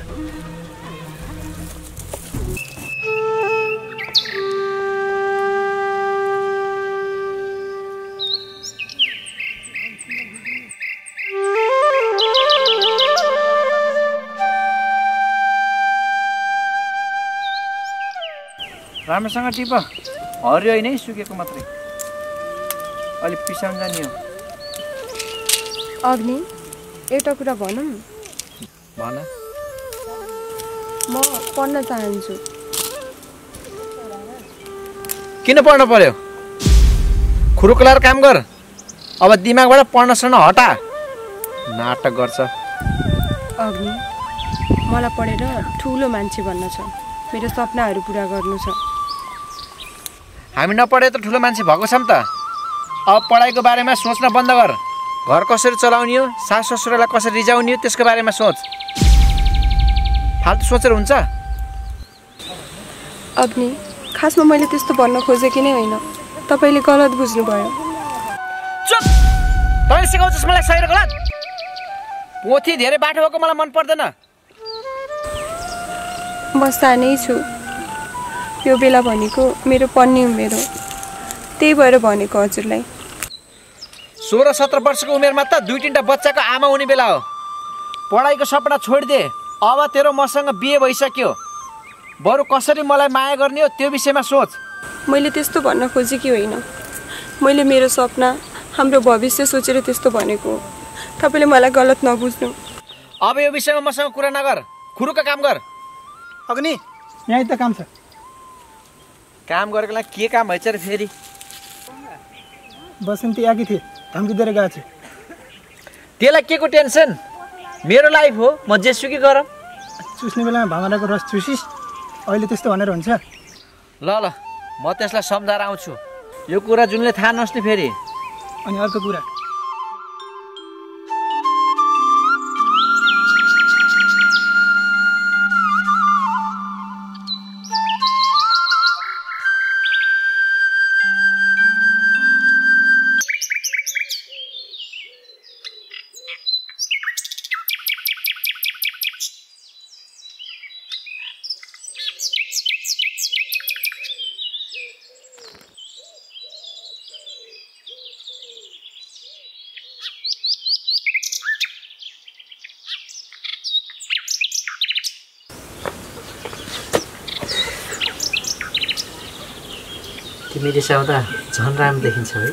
राम्रोसँग टिप। हरियो होइन है, सुकेको मात्रै। अलिक पिसाउनु जाने हो। अग्नि एउटा कुरा भनौँ? भन। म पढ्न चाहन्छु। किन पढ्न पर्यो? खुरुकलाएर काम गर। अब दिमागबाट पढ्न सड्न हटा। नाटक गर्छ। अग्नि मलाई पढेर ठुलो मान्छे बन्न छ। मेरो सपनाहरू पुरा गर्नु छ। हामी नपढे त ठुलो मान्छे भएको छौँ त। अब पढाइको बारेमा सोच्न बन्द गर। घर कसरी चलाउने हो, सास ससुरालाई कसरी रिजाउने हो, त्यसको बारेमा सोच। फाल्तु सोचेर हुन्छ? अग्नि खासमा मैले त्यस्तो भन्न खोजेकी नै होइन। तपाईँले गलत बुझ्नुभयो। चुप! तैँले सिकाउँछस् मलाई सही र गलत? पोथी धेरै बाठो भएको मलाई मन पर्दैन। म सानै छु, यो बेला भनेको मेरो पढ्ने उमेर हो, त्यही भएर भनेको हजुरलाई। 16-17 वर्षको उमेरमा त 2-3टा बच्चाको आमा हुने बेला हो। पढाइको सपना छोडिदे। अब तेरो मसँग बिहे भइसक्यो, बरु कसरी मलाई माया गर्ने हो त्यो विषयमा सोच। मैले त्यस्तो भन्न खोजेकी होइन, मैले मेरो सपना हाम्रो भविष्य सोचेर त्यस्तो भनेको हो। तपाईँले मलाई गलत नबुझ्नु। अब यो विषयमा मसँग कुरा नगर, खुरुका काम गर। अग्नि यहाँ त काम छ। काम गरेको लागि के काम भएछ र फेरि? बसन्ती आएकी थिए, धम्की दिएर गएको छु। त्यसलाई के को टेन्सन? मेरो लाइफ हो, म जेसुकै गरौँ। चुस्ने बेलामा भाँडाको रस चुसिस, अहिले त्यस्तो भनेर हुन्छ? ल ल, म त्यसलाई सम्झाएर आउँछु। यो कुरा जुनले थाहा नस्ने फेरि। अनि अर्को कुरा, तिमी रिसाउँदा झन् राम्रो देखिन्छ है।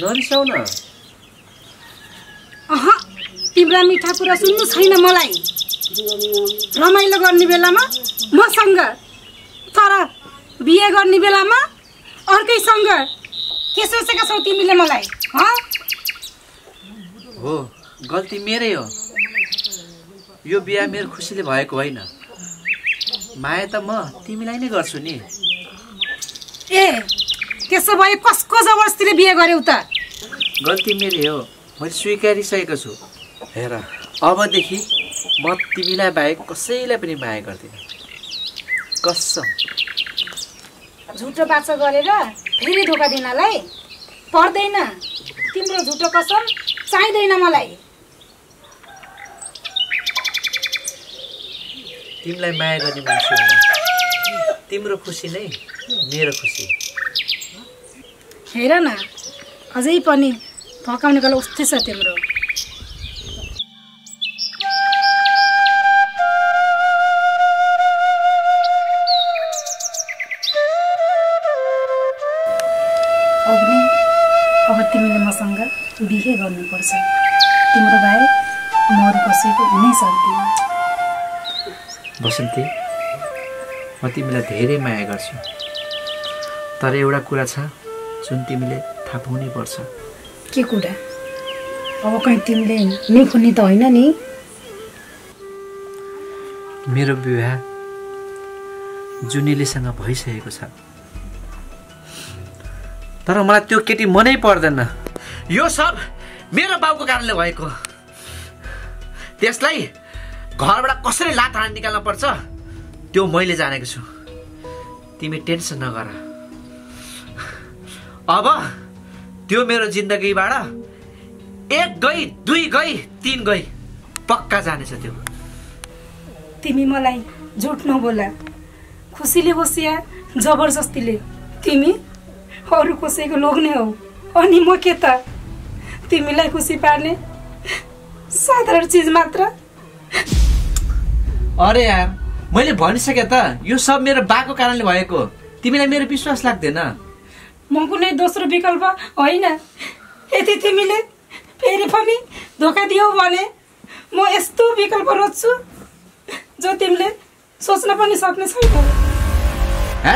नरिसाउ न। तिम्रा मिठा कुरा सुन्नु छैन मलाई। रमाइलो गर्ने बेलामा मसँग, तर बिहे गर्ने बेलामा अर्कैसँग। के सोचेका छौ तिमीले मलाई? हो, गल्ती मेरै हो। यो बिहा मेरो खुसीले भएको होइन। माया त म तिमीलाई नै गर्छु नि। ए, त्यसो भए कसको जबरजस्तीले बिहे गर्यौ त? गल्ती मेरै हो, मैले स्वीकारिसकेको छु। हेर, अबदेखि म तिमीलाई बाहेक कसैलाई पनि माया गर्दिनँ, कसम। झुटो बाचा गरेर फेरि धोका दिनलाई पर्दैन। तिम्रो झुटो कसम चाहिँदैन मलाई। तिमीलाई माया गर्ने मान्छे हो। तिम्रो खुसी नै मेरो खुसी। हेर न, अझै पनि फकाउने कला उस्तै छ तिम्रो। अग्नि, अब तिमीले मसँग बिहे गर्नुपर्छ। तिम्रो बाहेक म अरू कसैको हुनै सक्दिनँ। बसन्ती, म तिमीलाई धेरै माया गर्छु, तर एउटा कुरा छ जुन तिमीले थाहा पाउनै पर्छ। के कुरा? अब कहीँ तिमीले निखुनी त होइन नि? मेरो विवाह जुनेलीसँग भइसकेको छ, तर मलाई त्यो केटी मनै पर्दैन। यो सब मेरो बाउको कारणले भएको। त्यसलाई घरबाट कसरी लात हान निकाल्न पर्छ त्यो मैले जानेको छु। तिमी टेन्सन नगर। अब त्यो मेरो जिन्दगीबाट 1 गई, 2 गई, 3 गई, पक्का जानेछ त्यो। तिमी मलाई झुट नबोला। खुसीले होस् या जबरजस्तीले, तिमी अरू कसैको लोग्ने हौ। अनि म के त तिमीलाई खुसी पार्ने साधारण चिज मात्र? अरे यार, मैले भनिसके त, यो सब मेरो बाको कारणले भएको। तिमीलाई मेरो विश्वास लाग्दैन? म कुनै दोस्रो विकल्प होइन। यदि तिमीले फेरि पनि धोका दियौ भने म यस्तो विकल्प रोज्छु जो तिमीले सोच्न पनि सक्ने छैनौ।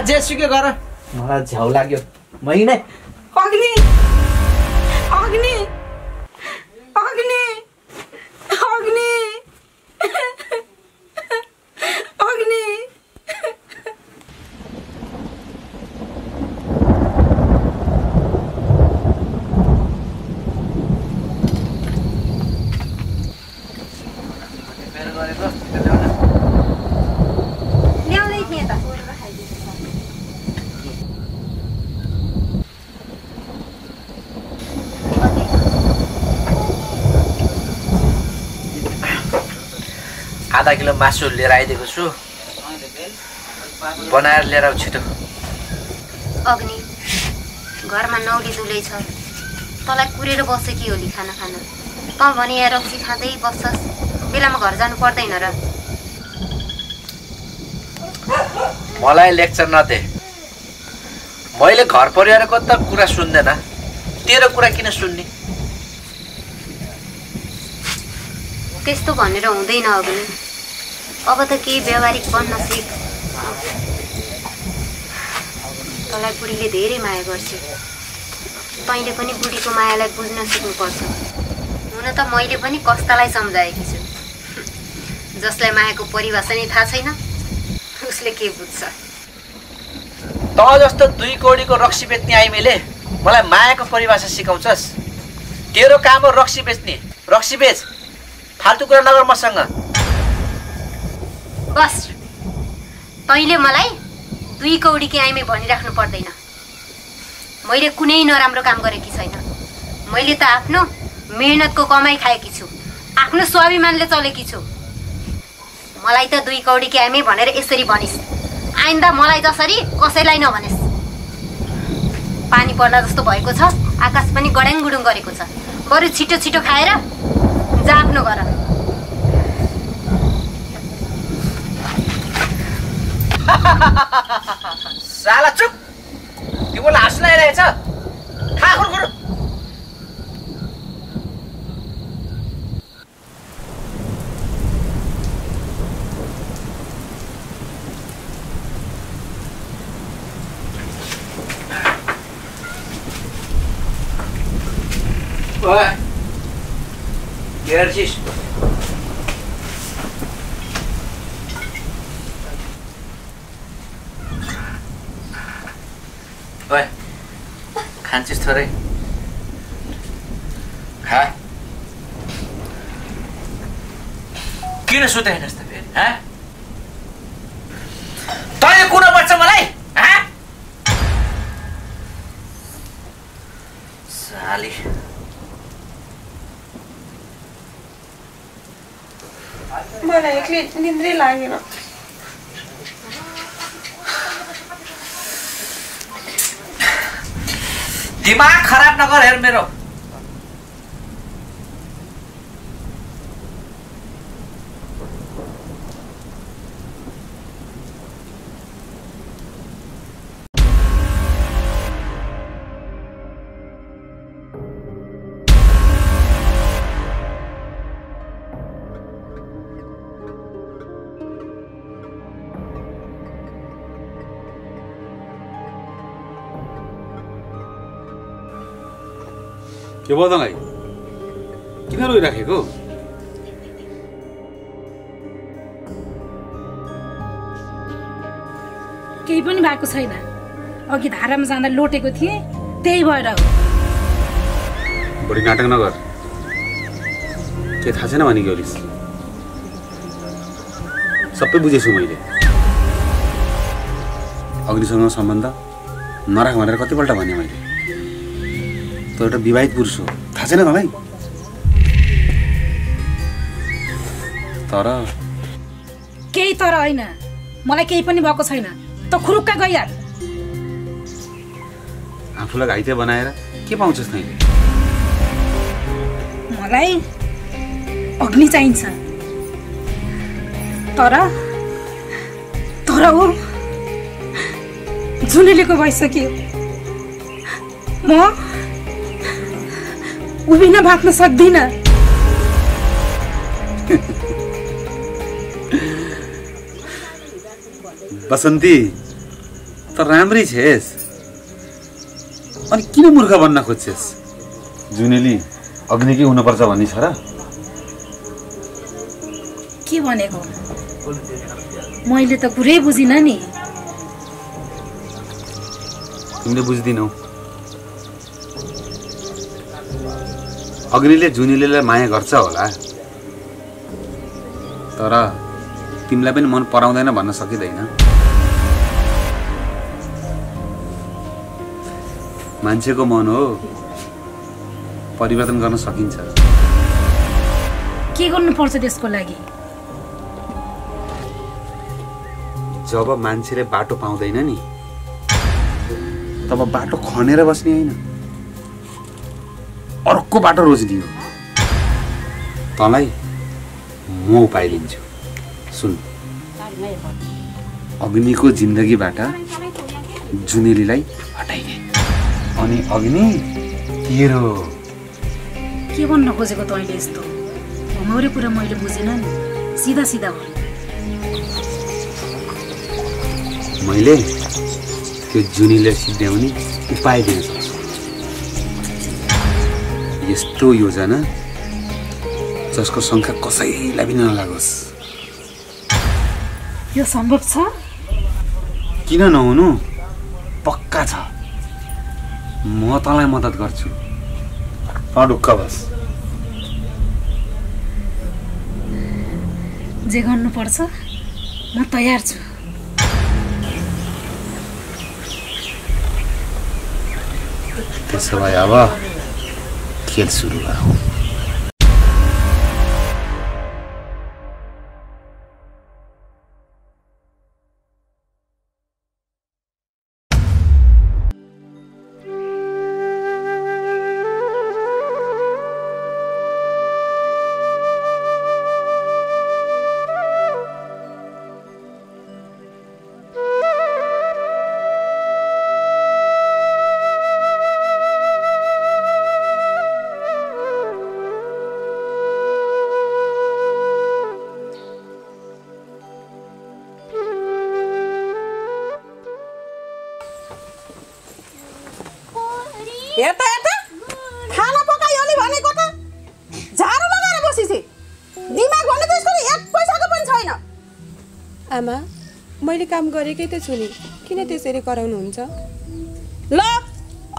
जेसुकै गर, मलाई झ्याउ लाग्यो। महिना अग्नि, अग्नि, अग्नि, अग्नि, अग्नि। ल्याउँदै थिएँ त। आधा किलो मासु लिएर आइदिएको छु, बनाएर लिएर आऊ छिटो। अग्नि घरमा नौली दुलै छ, तँलाई कुरेर बस्छ कि होली खाना खान? तँ भने यहाँ रक्सी खाँदै बस्छस्, बेलामा घर जानु पर्दैन र? मलाई लेक्चर नदे। मैले घर परिवारको त कुरा सुन्दैन, तेरो कुरा किन सुन्ने? त्यस्तो भनेर हुँदैन अग्नि, अब त केही व्यावहारिक बन्न सिक। तँलाई बुढीले धेरै माया गर्छ, तैँले पनि बुढीको मायालाई बुझ्न सिक्नुपर्छ। हुन त मैले पनि कस्तालाई सम्झाएकी छु, जसलाई मायाको परिभाषा नै थाहा छैन उसले के बुझ्छ? त जस्तो 2 कौडीको रक्सी बेच्ने आइमेले मलाई मायाको परिभाषा सिकाउँछस्? तेरो काम हो रक्सी बेच्ने, रक्सी बेच, फाल्तु कुरा नगर मसँग। बस, तैँले मलाई 2 कौडीकी आइमे भनिराख्नु पर्दैन। मैले कुनै नराम्रो काम गरेकी छैन, मैले त आफ्नो मेहनतको कमाइ खाएकी छु, आफ्नो स्वाभिमानले चलेकी छु। मलाई त 2 कौडीकी आइमे भनेर यसरी भनिस्, आइन्दा मलाई जसरी कसैलाई नभनेस्। पानी पर्ला जस्तो भएको छ, आकाश पनि गड्याङ गुडुङ गरेको छ, बरु छिटो छिटो खाएर जा आफ्नो घर। साला चुप, तिमीलाई हाँस लागिरहेछ? खा खुरखुर। ओए, के गर्छिस्? ओए, खान्छिस् थोरै? खा। किन सुताइनस् त फेरि? तैँले कुन पर्छ मलाई? साली मलाई एक्लै निन्द्रै लागेन। दिमाग खराब नगर हेर मेरो। के भयो दगाई? किन रोइराखेको? केही पनि भएको छैन, अघि धारामा जाँदा लोटेको थिएँ, त्यही भएर हो। बढी नाटक नगर, के थाहा छैन भने गेलिस्? सबै बुझेछु मैले। अग्निसँग सम्बन्ध नराख भनेर कतिपल्ट भने मैले। त एउटा विवाहित पुरुष हो, थाहा छैन तँलाई? तर केही तर होइन, मलाई केही पनि भएको छैन, त खुरुक्क गइहाल। आफूलाई घाइते बनाएर के पाउँछस् तैँले? मलाई अग्नि चाहिन्छ, तर ऊ जुनेलीको भइसक्यो। म उभिन भाग्न सक्दिनँ। बसन्ती त राम्रै छेस, अनि किन मूर्ख बन्न खोज्छेस? जुनेली अग्निकै हुनुपर्छ भन्ने छ र? के भनेको? मैले त कुरै बुझिनँ नि। तिमीले बुझ्दिनौ। अग्निले जुनेलीलाई माया गर्छ होला, तर तिमीलाई पनि मन पराउँदैन भन्न सकिँदैन। मान्छेको मन हो, परिवर्तन गर्न सकिन्छ। के गर्नुपर्छ त्यसको लागि? जब मान्छेले बाटो पाउँदैन नि तब बाटो खनेर बस्ने होइन, अर्को बाटो रोज्ने हो। तँलाई म उपाय दिन्छु, सुन। अग्निको जिन्दगीबाट जुनेलीलाई हटाइदे, अनि अग्नि तेरो। के भन्न खोजेको तैँले? यस्तो भमौरे कुरा मैले बुझेन नि, सिधा सिधा भयो। मैले त्यो जुनीले सिद्ध्याउने उपाय दिन सक्छु। यस्तो योजना जसको शङ्का कसैलाई पनि नलागोस्। यो सम्भव छ? किन नहुनु, पक्का छ। म तँलाई मद्दत गर्छु, ढुक्क बस। जे गर्नुपर्छ म तयार छु। त्यसो भए अब खेल सुरु गरौँ। हेर्दा हेर्दा खाना पकायो नि भनेको त झाडु लगाएर बसिछे। दिमाग भन्ने त यसको एक पैसाको पनि छैन। आमा, मैले काम गरेकै त छु नि, किन त्यसरी कराउनुहुन्छ? ल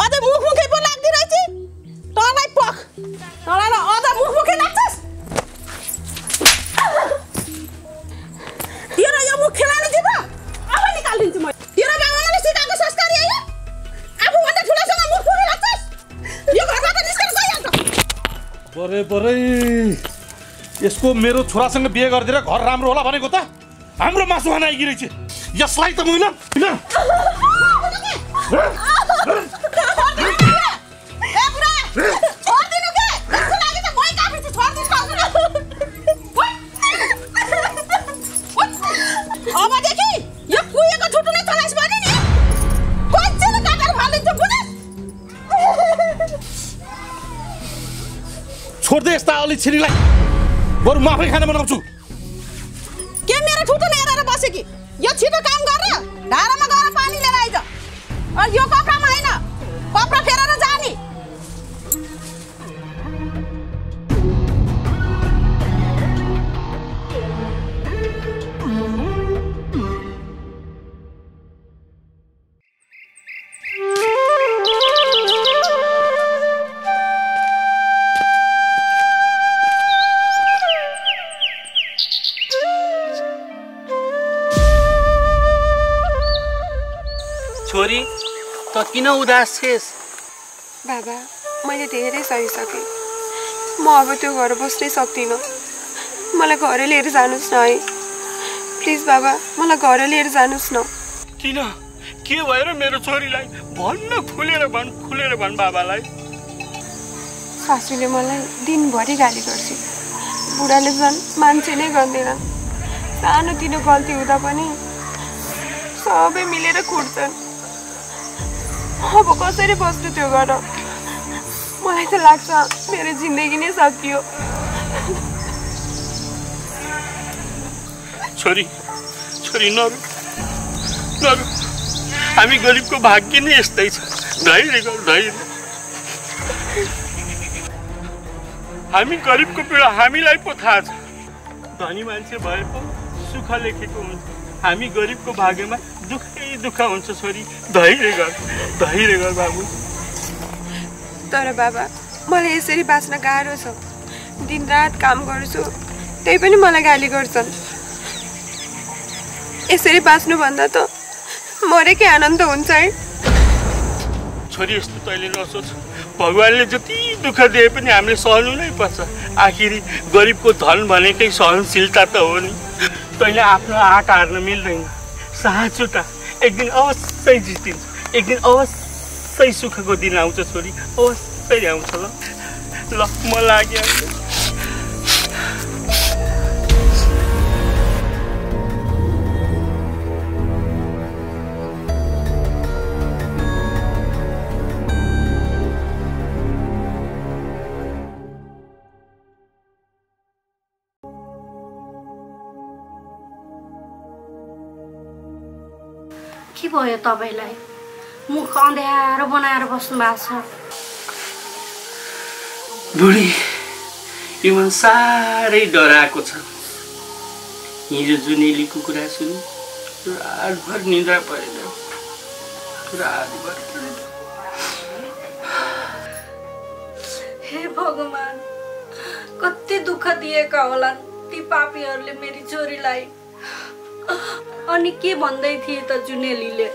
अझ मुखमुखै पो लाग्दै रहेछ। तँलाई पख, तँलाई अझ मुखमुखै लाग्छस्। तेरो यो मुख खेलाउनु दिब, अब निकालिदिन्छु म। तेरो बाबाले सिकाएको संस्कारी होइन, आफूभन्दा ठुलोसँग मुख फुकै लाग्छस्। यो घरबाट निस्केर गइहाल्छ। बरे यसको मेरो छोरासँग बिहे गरिदिएर घर राम्रो होला भनेको त हाम्रो मासु खान आइगिरहेछ। यसलाई त मैले अबदेखि यो कुहिएको छुट्टु नै चलाइस् भने नि कोइचेले काटेर फालिदिन्छु, बुझ्यस्? छोड्दै यस्ता अलि छिरीलाई, बरु माफै खाना बनाउँछु। के मेरो ठुटो हेरेर बसे कि? यो छिटो काम गरेर धारामा गएर पानी लिएर आइज। अनि यो कपडामा होइन, कपडा फेरेर जाने। छोरी, त किन उदास छेस? बाबा, मैले धेरै सहिसकेँ। म अब त्यो घर बस्नै सक्दिनँ। मलाई घर लिएर जानुहोस् न है, प्लिज बाबा, मलाई घर लिएर जानुहोस् न। किन? के भएर मेरो छोरीलाई? भन्न, खुलेर भन् बाबालाई। सासूले मलाई दिनभरि गाली गर्छ। बुढाले झन् मान्छे नै गर्दैनन्। सानोतिनो गल्ती हुँदा पनि सबै मिलेर कुट्छन्। अब कसरी बस्नु त्यो घर? मलाई त लाग्छ मेरो जिन्दगी नै सकियो। छोरी नरु, हामी गरिबको भाग्य नै यस्तै छ। धैर्य गर, धैर्य। हामी गरिबको पीडा हामीलाई पो थाहा छ। धनी मान्छे भए पो सुख लेखेको हुन्छ। हामी गरिबको भाग्यमा दुःखै दुःख हुन्छ। छोरी धैर्य गर बाबु। तर बाबा, मलाई यसरी बाँच्न गाह्रो छ। दिनरात काम गर्छु, त्यही पनि मलाई गाली गर्छन्। यसरी बाँच्नुभन्दा त मरेकै आनन्द हुन्छ है। छोरी, यस्तो तैँले नसोच। भगवान्ले जति दुःख दिए पनि हामीले सहनु नै पर्छ। आखिरी गरिबको धन भनेकै सहनशीलता त हो नि। तैँले आफ्नो आँट हार्न मिल्दैन। साँचो त एक दिन अवश्य जितिन्छ, एक दिन अवश्य सुखको दिन आउँछ छोरी, अवश्य आउँछ। ल म लाग्यो। के भयो तपाईँलाई? मुख अँध्यारो बनाएर बस्नु भएको छ। बुढी यो मन साह्रै डराएको छ। हिजो जुनेलीको कुरा सुनि रातभर निद्रा परेन, रातभर। हे भगवान, कति दुःख दिएका होलान् ती पापीहरूले मेरी छोरीलाई। अनि के भन्दै थिए त जुनेलीले?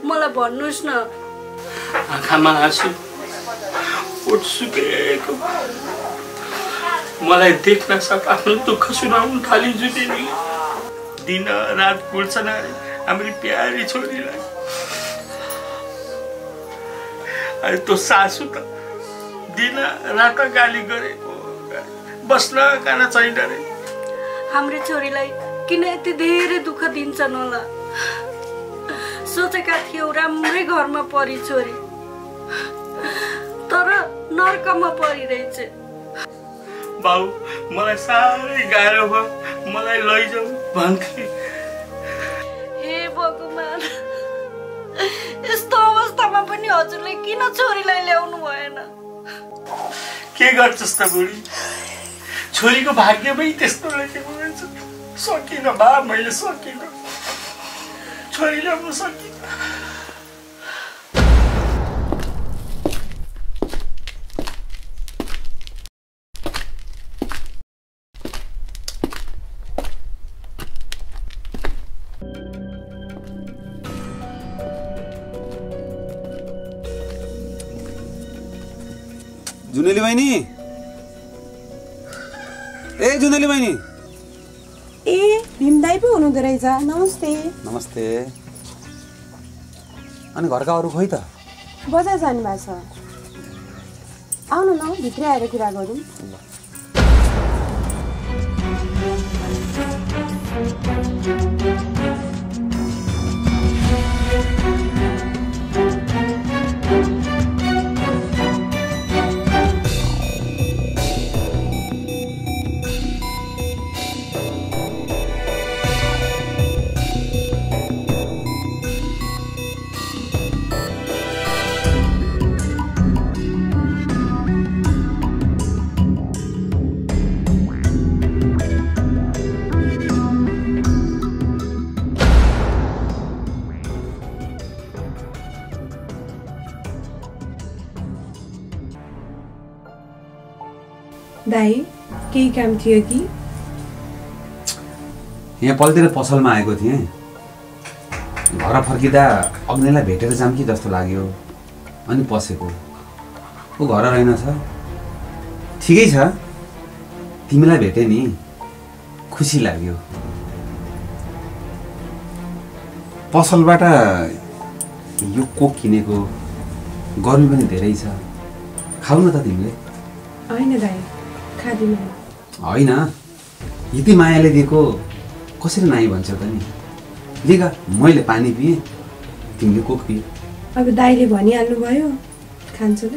मलाई भन्नुहोस् न। आँखामा आँसु, ओठ सुकेको। मलाई देख्न साथ आफ्नो दुःख सुनाउनु थाली जुनेली। दिन रात कुर्छन् अरे हाम्रो प्यारी छोरीलाई। अरे त्यो सासु त दिन रात गाली गरेको, बस्न कान छैन रे। हाम्रो छोरीलाई किन यति धेरै दुःख दिन्छन् होला? सोचेका थियौ राम्रै घरमा परी छोरी, तर नर्कमा परिरहेछ। बाउ मलाई साह्रै गाह्रो भयो, मलाई लैजाऊ भन्थे। हे भगवान, यस्तो अवस्थामा पनि हजुरले किन छोरीलाई ल्याउनु भएन? के गर्छस् त बुढी, छोरीको भाग्यमै त्यस्तो लेखेको रहेछ। सकिन बा, मैले सकिन, छोरी ल्याउनु सकिन। जुनेली बहिनी, ए जुनेली बहिनी। ए भीम दाइ पो हुनुहुँदो रहेछ। नमस्ते। नमस्ते। अनि घरका अरू खोइ त? बजार जानुभएको छ। आउनु न, भित्र आएर कुरा गरौँ। दाइ केही काम थियो कि? यहाँ पल्तिर पसलमा आएको थिएँ। घर फर्किँदा अग्निलाई भेटेर जाम कि जस्तो लाग्यो, अनि पसेको। ऊ घर रहेनछ। ठिकै छ, तिमीलाई भेटेँ नि, खुसी लाग्यो। पसलबाट यो कोक किनेको, गर्मी पनि धेरै छ, खाऊ न त तिमीले। होइन दाइ, खादिन। होइन, यति मायाले दिएको कसरी नाइ भन्छ त नि? लिगा, मैले पानी पिएँ, तिमीले कोक पिए। अब दाइले भनिहाल्नु भयो, खान्छु ल।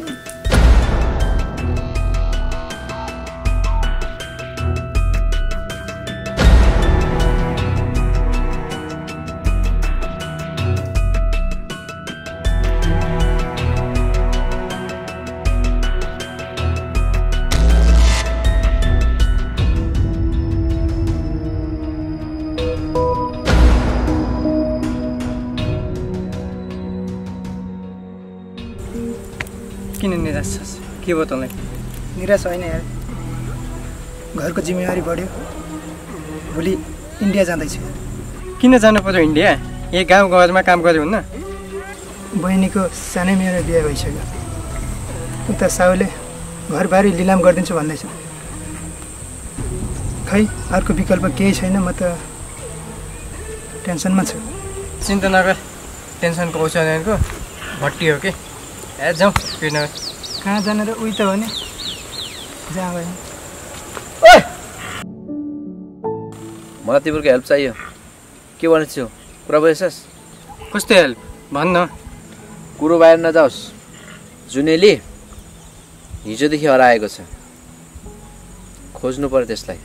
किन निराश छस्? के भयो तँलाई? निराश होइन यार, घरको जिम्मेवारी बढ्यो। भोलि इन्डिया जाँदैछु। किन जानु पर्यो इन्डिया? यही गाउँ घरमा काम गऱ्यो हुन्न? बहिनीको सानै मेरो बिहा भइसक्यो। उता साउले घरबारी लिलाम गरिदिन्छु भन्दैछ। खै अर्को विकल्प केही छैन। म त टेन्सनमा छु। चिन्ता नगर, टेन्सनको औषधको भट्टी हो कि जाउँ पिर्न। कहाँ जाने र उही त हो नि जहाँ भयो। मलाई तिमीहरूको हेल्प चाहियो। के भन्छु प्रभु यसस? कस्तो हेल्प भन्न? कुरो बाहिर नजाओस्। जुनेली हिजोदेखि हराएको छ, खोज्नु पर्यो त्यसलाई।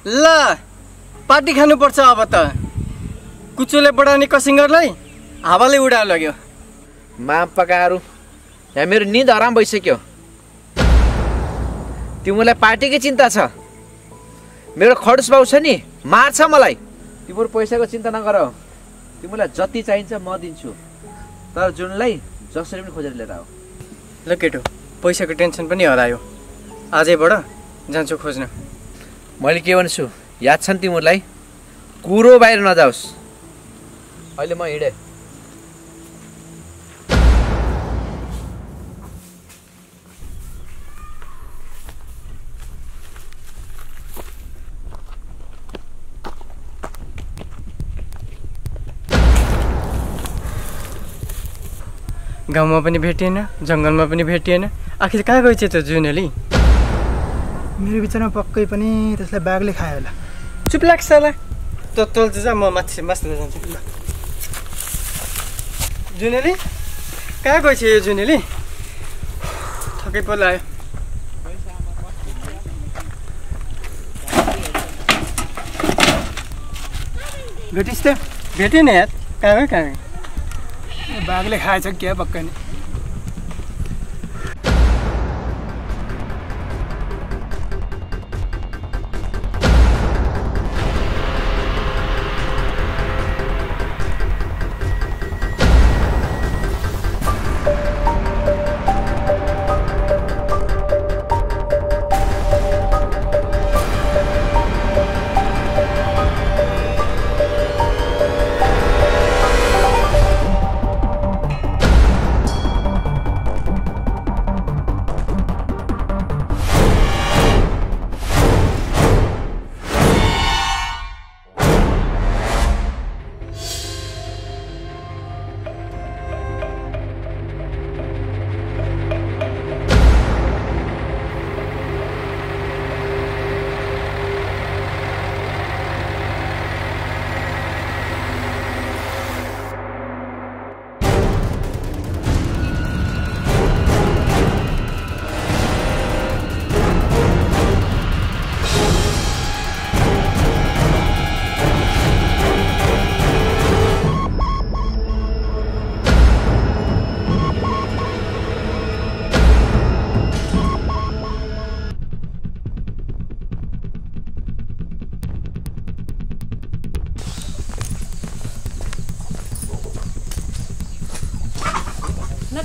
ल पार्टी खानुपर्छ अब त। कुचोले बढाउने कसिङ्गरलाई हावाले उडा लग्यो। मापकाहरू यहाँ मेरो निद हराम भइसक्यो। तिमीलाई पार्टीकै चिन्ता छ। मेरो खडुस बाउ छ नि, मार्छ मलाई। तिम्रो पैसाको चिन्ता नगर, तिमीलाई जति चाहिन्छ म दिन्छु, तर जुनलाई जसरी पनि खोजेर लिएर आऊ। ल केटो, पैसाको टेन्सन पनि हरायो। आजैबाट जान्छु खोज्न। मैले के भन्छु याद छ नि तिमीलाई? कुरो बाहिर नजाओस्। अहिले म हिँडेँ। गाउँमा पनि भेटिएन, जङ्गलमा पनि भेटिएन। आखिर कहाँ गएछ त जुनेली? मेरो विचारमा पक्कै पनि त्यसलाई बाघले खायो होला। चुप लाग्छ होला। त तल जा, म माथि मास्टर जान्छु। जुनेली कहाँ गएछ यो जुनेली? थकै पो लाग्यो। भेटिस् त? भेटेन यार। कहाँ कहाँ बाघले खाएछ क्या पक्कै नि।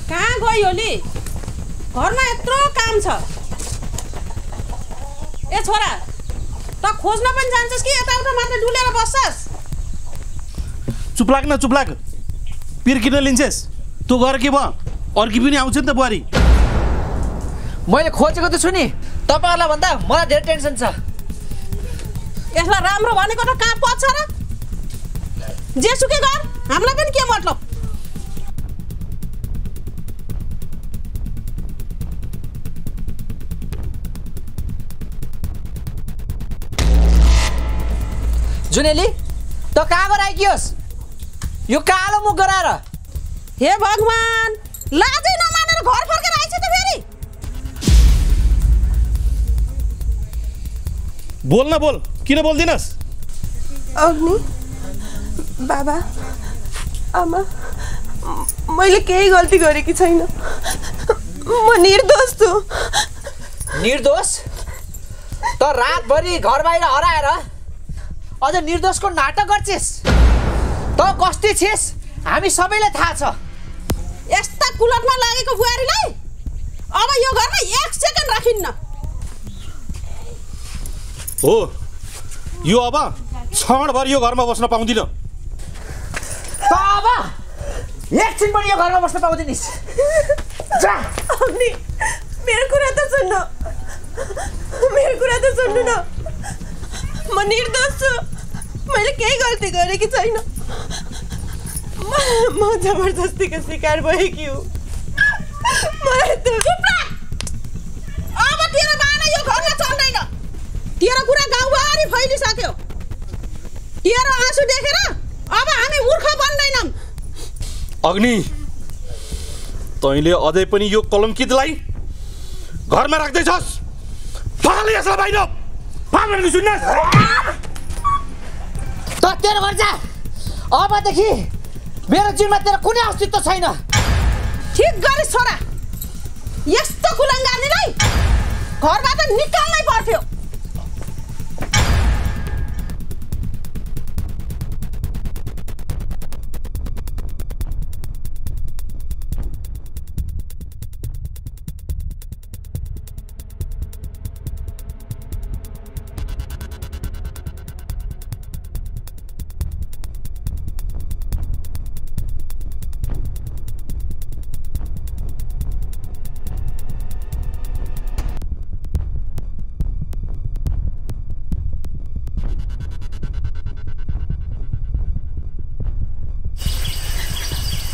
कहाँ गयो नि? घरमा यत्रो काम छ। ए छोरा, त खोज्न पनि जान्छस् कि यताउता मात्र डुलेर बस्छस्? चुप लाग न, चुप लाग। पिर किन लिन्छस्? तँ गर के भयो? अर्की पनि आउँछ नि त बुहारी। मैले खोजेको त छु नि, तपाईँहरूलाई भन्दा मलाई धेरै टेन्सन छ। यसलाई राम्रो भनेको त कहाँ पच्छ र? जेसुकै गर, हामीलाई पनि के मतलब? जुनेली त कहाँ गराइकियोस् यो कालो मुख गराएर? हे भगवान, लाजै नमानेर घर फर्केर आइछ त फेरि। बोल न, बोल। किन बोल्दिनस्? अग्नि, बाबा, आमा, मैले केही गल्ती गरेकी छैन। म निर्दोष छु। निर्दोष? त रातभरि घर बाहिर हराएर अझ निर्दोषको नाटक गर्छिस्? त कस्ती छिस् हामी सबैलाई थाहा छ। यस्ता कुलतमा लागेको बुहारीलाई अब यो घरमा 1 सेकेन्ड राखिन्न। हो, यो अब क्षणभर यो घरमा बस्न पाउँदिन। त अब एकछिन पनि यो घरमा बस्न पाउँदिनिस्। जा। अग्नि, मेरो कुरा त सुन्नु। मेरो कुरा त सुन्नु न। म निर्दोष छु। मैले केही गल्ती गरेकी छैन। म जबरजस्तीको शिकार भएकी हुँ। मलाई त अब तेरो बाना यो घरमा चल्दैन। तेरो कुरा गाउँभरि फैलिसक्यो। तेरो आँसु देखेर अब हामी मूर्ख बन्दैनौँ। अग्नि, तैँले अझै पनि यो कलङ्कितलाई घरमा राख्दैछस्? फाले यसलाई बाहिर। फाल्नु सुन्न। त तेरो घर जा। अबदेखि मेरो जीवनमा तेरो कुनै अस्तित्व छैन। ठीक गरे छोरा। यस्तो कुलङ्गार्नेलाई घरबाट निकाल्नै पर्थ्यो।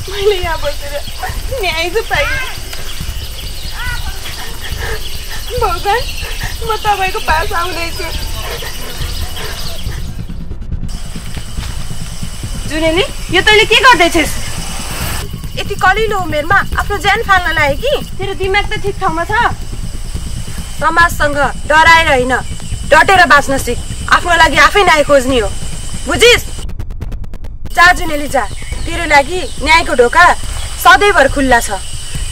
मैले यहाँ बसेर न्याय चाहिँ पाइनँ। भगवान्, म तपाईँको पास आउँदैछु। जुनेली, यो तैँले के गर्दैछस्? यति कलिलो उमेरमा आफ्नो ज्यान फाल्न लागे कि? तेरो दिमाग त ठिक ठाउँमा छ। समाजसँग डराएर होइन, डटेर बाँच्न सिक। आफ्नो लागि आफै न्याय खोज्ने हो, बुझिस्? जा जुनेली जा। तेरो लागि न्यायको ढोका सधैँभर खुल्ला छ।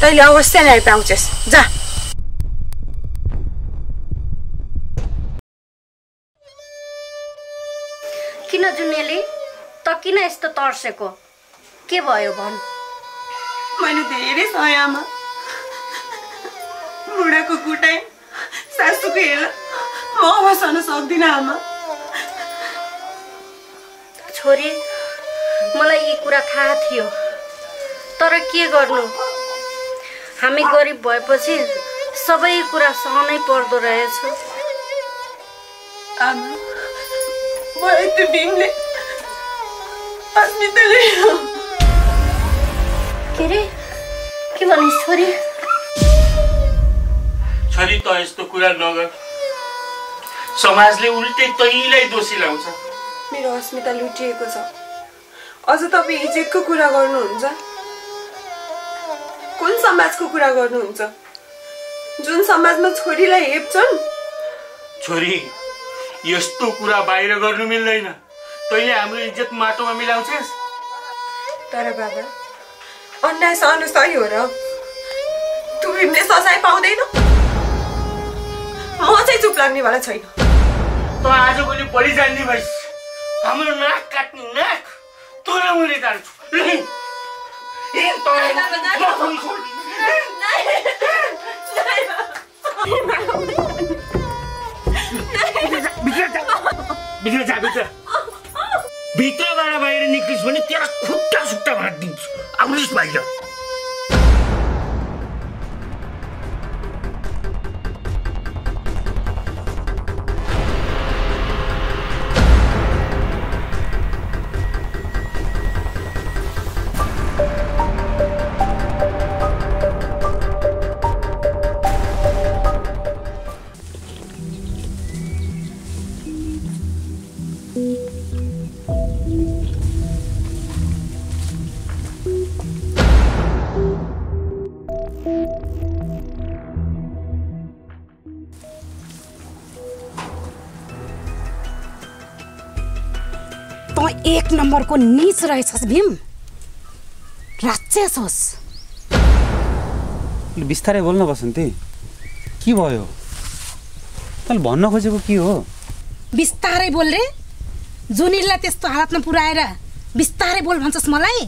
तैँले अवश्य न्याय पाउँछस्। जा। किन जुनेली, त किन यस्तो तर्सेको? के भयो भन्? मैले धेरै सहे आमा। बुढाको कुटाइ, सासूको हेर म अब सहन सक्दिनँ आमा। छोरी, मलाई यी कुरा थाहा थियो, तर के गर्नु, हामी गरिब भएपछि सबै कुरा सहनै पर्दो रहेछ। आमा, मलाई त्यो भीमले अस्मिताले के रे? के भनिस् छोरी? छोरी, त यस्तो कुरा नगर। समाजले उल्टै तैँलाई दोषी लाउँछ। मेरो अस्मिता लुटिएको छ। अझ तपाईँ इज्जतको कुरा गर्नुहुन्छ? कुन समाजको कुरा गर्नुहुन्छ? जुन समाजमा छोरीलाई हेप्छन्? छोरी, यस्तो कुरा बाहिर गर्नु मिल्दैन। तैँले हाम्रो इज्जत माटोमा मिलाउँछस्। तर बाबा, अन्याय सहनु सही हो र? तँ भीमले सजाय पाउँदैन? म चाहिँ चुप लाग्नेवाला छैन। त आजभोलि बढी जान्ने भइस्। हाम्रो नाक काट्ने नाक तँलाई मैले काट्छु। भित्रबाट बाहिर निक्लिस् भने तेरा खुट्टा सुट्टा भाँटिदिन्छु। आउनुहोस् बाहिर। एक नम्बरको नीच रहेछस् भीम। राक्षस होस्। बिस्तारै बोल्न बसन्ती। के भयो? तैँले भन्न खोजेको के हो? बिस्तारै बोल रे। जुनिललाई त्यस्तो हालतमा पुर्याएर बिस्तारै बोल भन्छस् मलाई?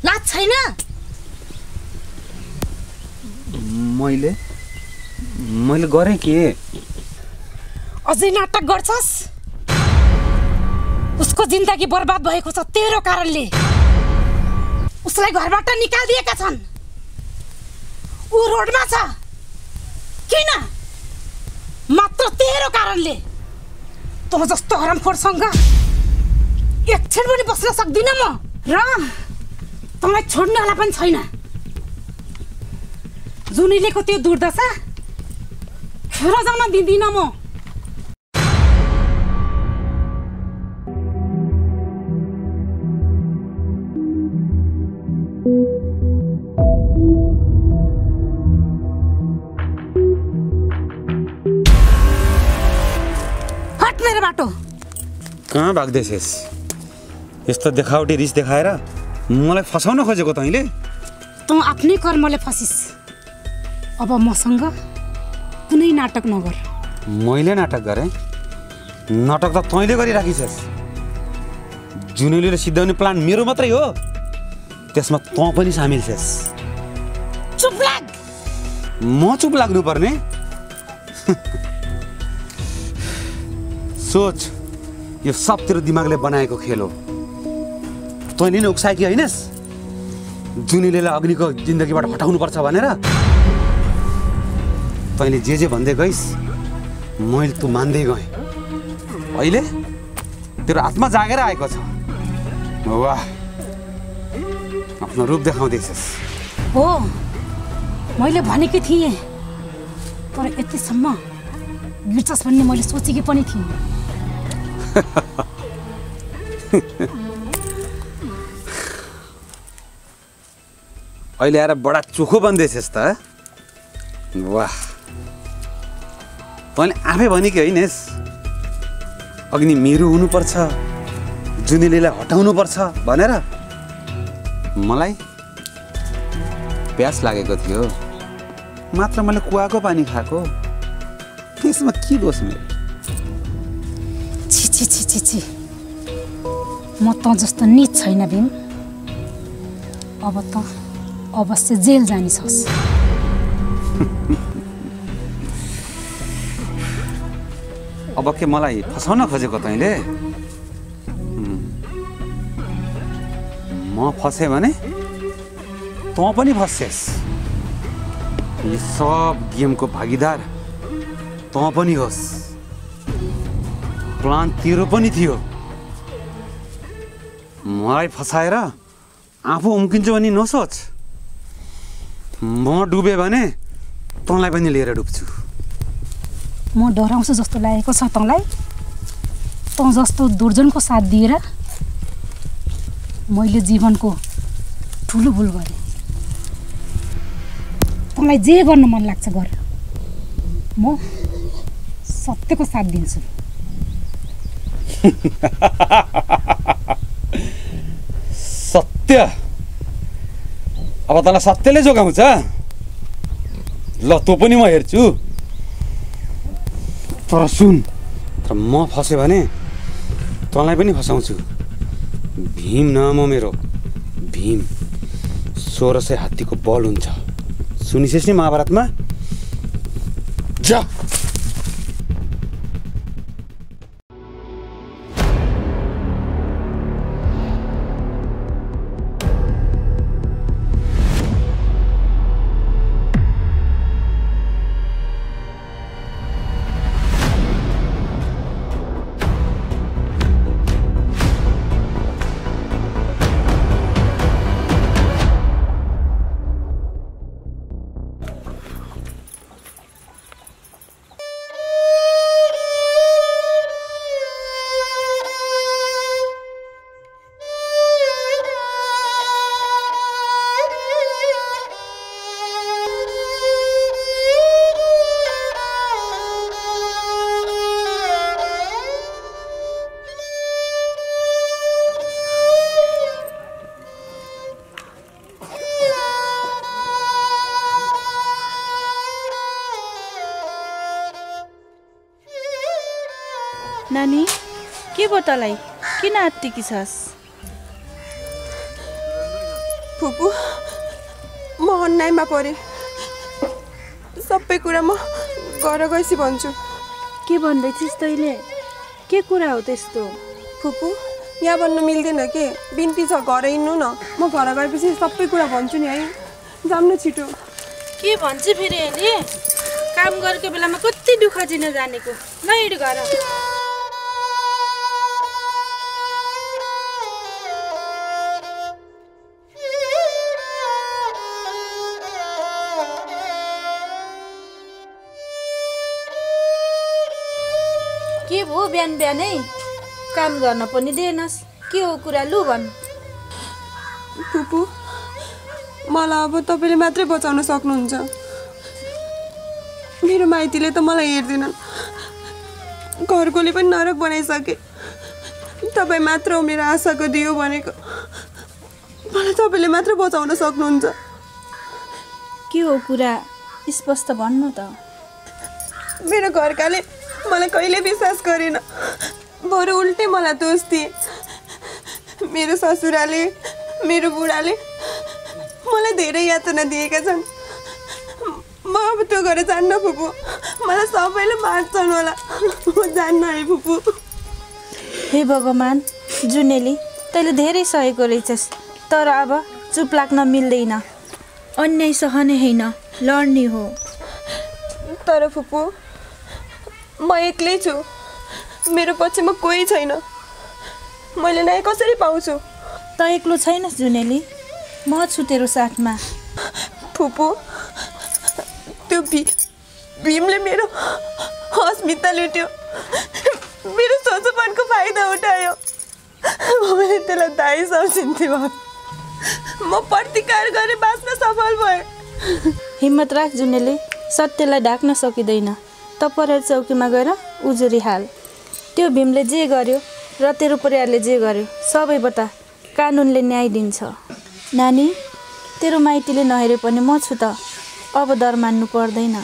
लाज छैन? मैले गरेँ के? अझै नाटक गर्छस्? उसको जिन्दगी बर्बाद भएको छ तेरो कारणले। उसलाई घरबाट निकालिदिएका छन्। ऊ रोडमा छ। किन? मात्र तेरो कारणले। तँ जस्तो हरामखोरसँग एकछिन पनि बस्न सक्दिनँ म र तँलाई छोड्नेवाला पनि छैन। जुनेलीको त्यो दुर्दशा खेर जान दिँदिनँ म। हट मेरो बाटो। कहाँ भाग्दैछस्? यस्तो देखावटी रिस देखाएर मलाई फसाउन खोजेको तैँले? तँ आफ्नै कर्मले फसिस्। अब मसँग कुनै नाटक नगर। मैले नाटक गरेँ? नाटक त तैँले गरिराखिछस्। जुनेलीले सिद्धाउने प्लान मेरो मात्रै हो, त्यसमा तँ पनि सामेल छस्। चुप लाग। म चुप लाग्नु पर्ने? सोच, यो सब तेरो दिमागले बनाएको खेल हो। तैँले नै उक्साएकी होइनस् जुनेलीलाई अग्निको जिन्दगीबाट हटाउनु पर्छ भनेर? तैँले जे भन्दै गइस् मैले तँ मान्दै गएँ। अहिले तेरो आत्मा जागेर आएको छ। वाह, आफ्नो रूप देखाउँदैछस्। हो, मैले भनेकी थिएँ, तर यतिसम्म गिर्छस् भन्ने मैले सोचेकी पनि थिएँ। अहिले आएर बडा चोखो बन्दैछस् त। वाह, तैँले आफै भनेकी होइनस् अग्नि मेरो हुनुपर्छ, जुनेलीलाई हटाउनुपर्छ भनेर? मलाई प्यास लागेको थियो, मात्र मैले कुवाको पानी खाएको। त्यसमा के दोष मेरो? छि छि छि छि छि, म त जस्तो नीच छैन भीम। अब त अवश्य जेल जाने छस्। अब के मलाई फसाउन खोजेको तैँले? म फसेँ भने तँ पनि फस्छेस्। यो सब गेमको भागीदार तँ पनि होस्। प्लान तेरो पनि थियो। मलाई फसाएर आफू उम्किन्छु भने नसोच। म डुबेँ भने तँलाई पनि लिएर डुब्छु। म डराउँछु जस्तो लागेको छ तँलाई? तँ जस्तो दुर्जनको साथ दिएर मैले जीवनको ठुलो भुल गरेँ। तँलाई जे गर्न मन लाग्छ गर, म सत्यको साथ दिन्छु। सत्य? अब तँलाई सत्यले जोगाउँछ? ल तँ पनि म हेर्छु। तर सुन, तर म फसेँ भने तँलाई पनि फसाउँछु। भीम नाम हो मेरो, भीम। 1600 हात्तीको बल हुन्छ, सुनिसेस् नि महाभारतमा? जा। नानी, के भयो तँलाई? किन आत्तिकी छस्? फुपू, म अन्यायमा परेँ। सबै कुरा म घर गएपछि भन्छु। के भन्दैछिस् तैँले? के कुरा हो त्यस्तो? फुपू, यहाँ भन्नु मिल्दैन के? बिन्ती छ, घर हिँड्नु न। म घर गएपछि सबै कुरा भन्छु नि है। जानु छिटो। के भन्छ फेरि अहिले? काम गरेको बेलामा कति दुःख दिन जानेको। ल हिँड घर। बिहान बिहानै काम गर्न पनि दिएनस्। के हो कुरा लु भन्। फुपू मलाई अब तपाईँले मात्रै बचाउन सक्नुहुन्छ। मेरो माइतीले त मलाई हेर्दैनन्, घरकोले पनि नरक बनाइसके। तपाईँ मात्र हो मेरो आशाको दियो भनेको। मलाई तपाईँले मात्र बचाउन सक्नुहुन्छ। के हो कुरा स्पष्ट भन्नु त। मेरो घरकाले मलाई कहिले विश्वास गरेन, बरु उल्टै मलाई दोष दिए। मेरो ससुराले मेरो बुढाले मलाई धेरै यातना दिएका छन्। म अब त्यो गरेर जान्न फुपू, मलाई सबैले मार्छन् होला, म जान्न है फुपू। हे भगवान्, जुनेली तैँले धेरै सहेको रहेछस्, तर अब चुप लाग्न मिल्दैन। अन्याय सहने होइन, लड्ने हो। तर फुपू म एक्लै छु, मेरो पछिमा कोही छैन। मैले न्याय कसरी पाउँछु? त एक्लो छैनस् जुनेली, म छु तेरो साथमा। फुपू त्यो भीमले मेरो अस्मिता लुट्यो, मेरो सोझोपनको फाइदा उठायो। मैले त्यसलाई दाइ सम्झिन्थेँ, म प्रतिकार गरेर बाँच्न सफल भएँ। हिम्मत राख जुनेली, सत्यलाई ढाक्न सकिँदैन। त परेर चौकीमा गएर उजुरी हाल। त्यो भीमले जे गर्यो र तेरो परिवारले जे गर्यो सबै बता, कानुनले न्याय दिन्छ। नानी, तेरो माइतीले नहेरे पनि म छु त, अब डर मान्नु पर्दैन।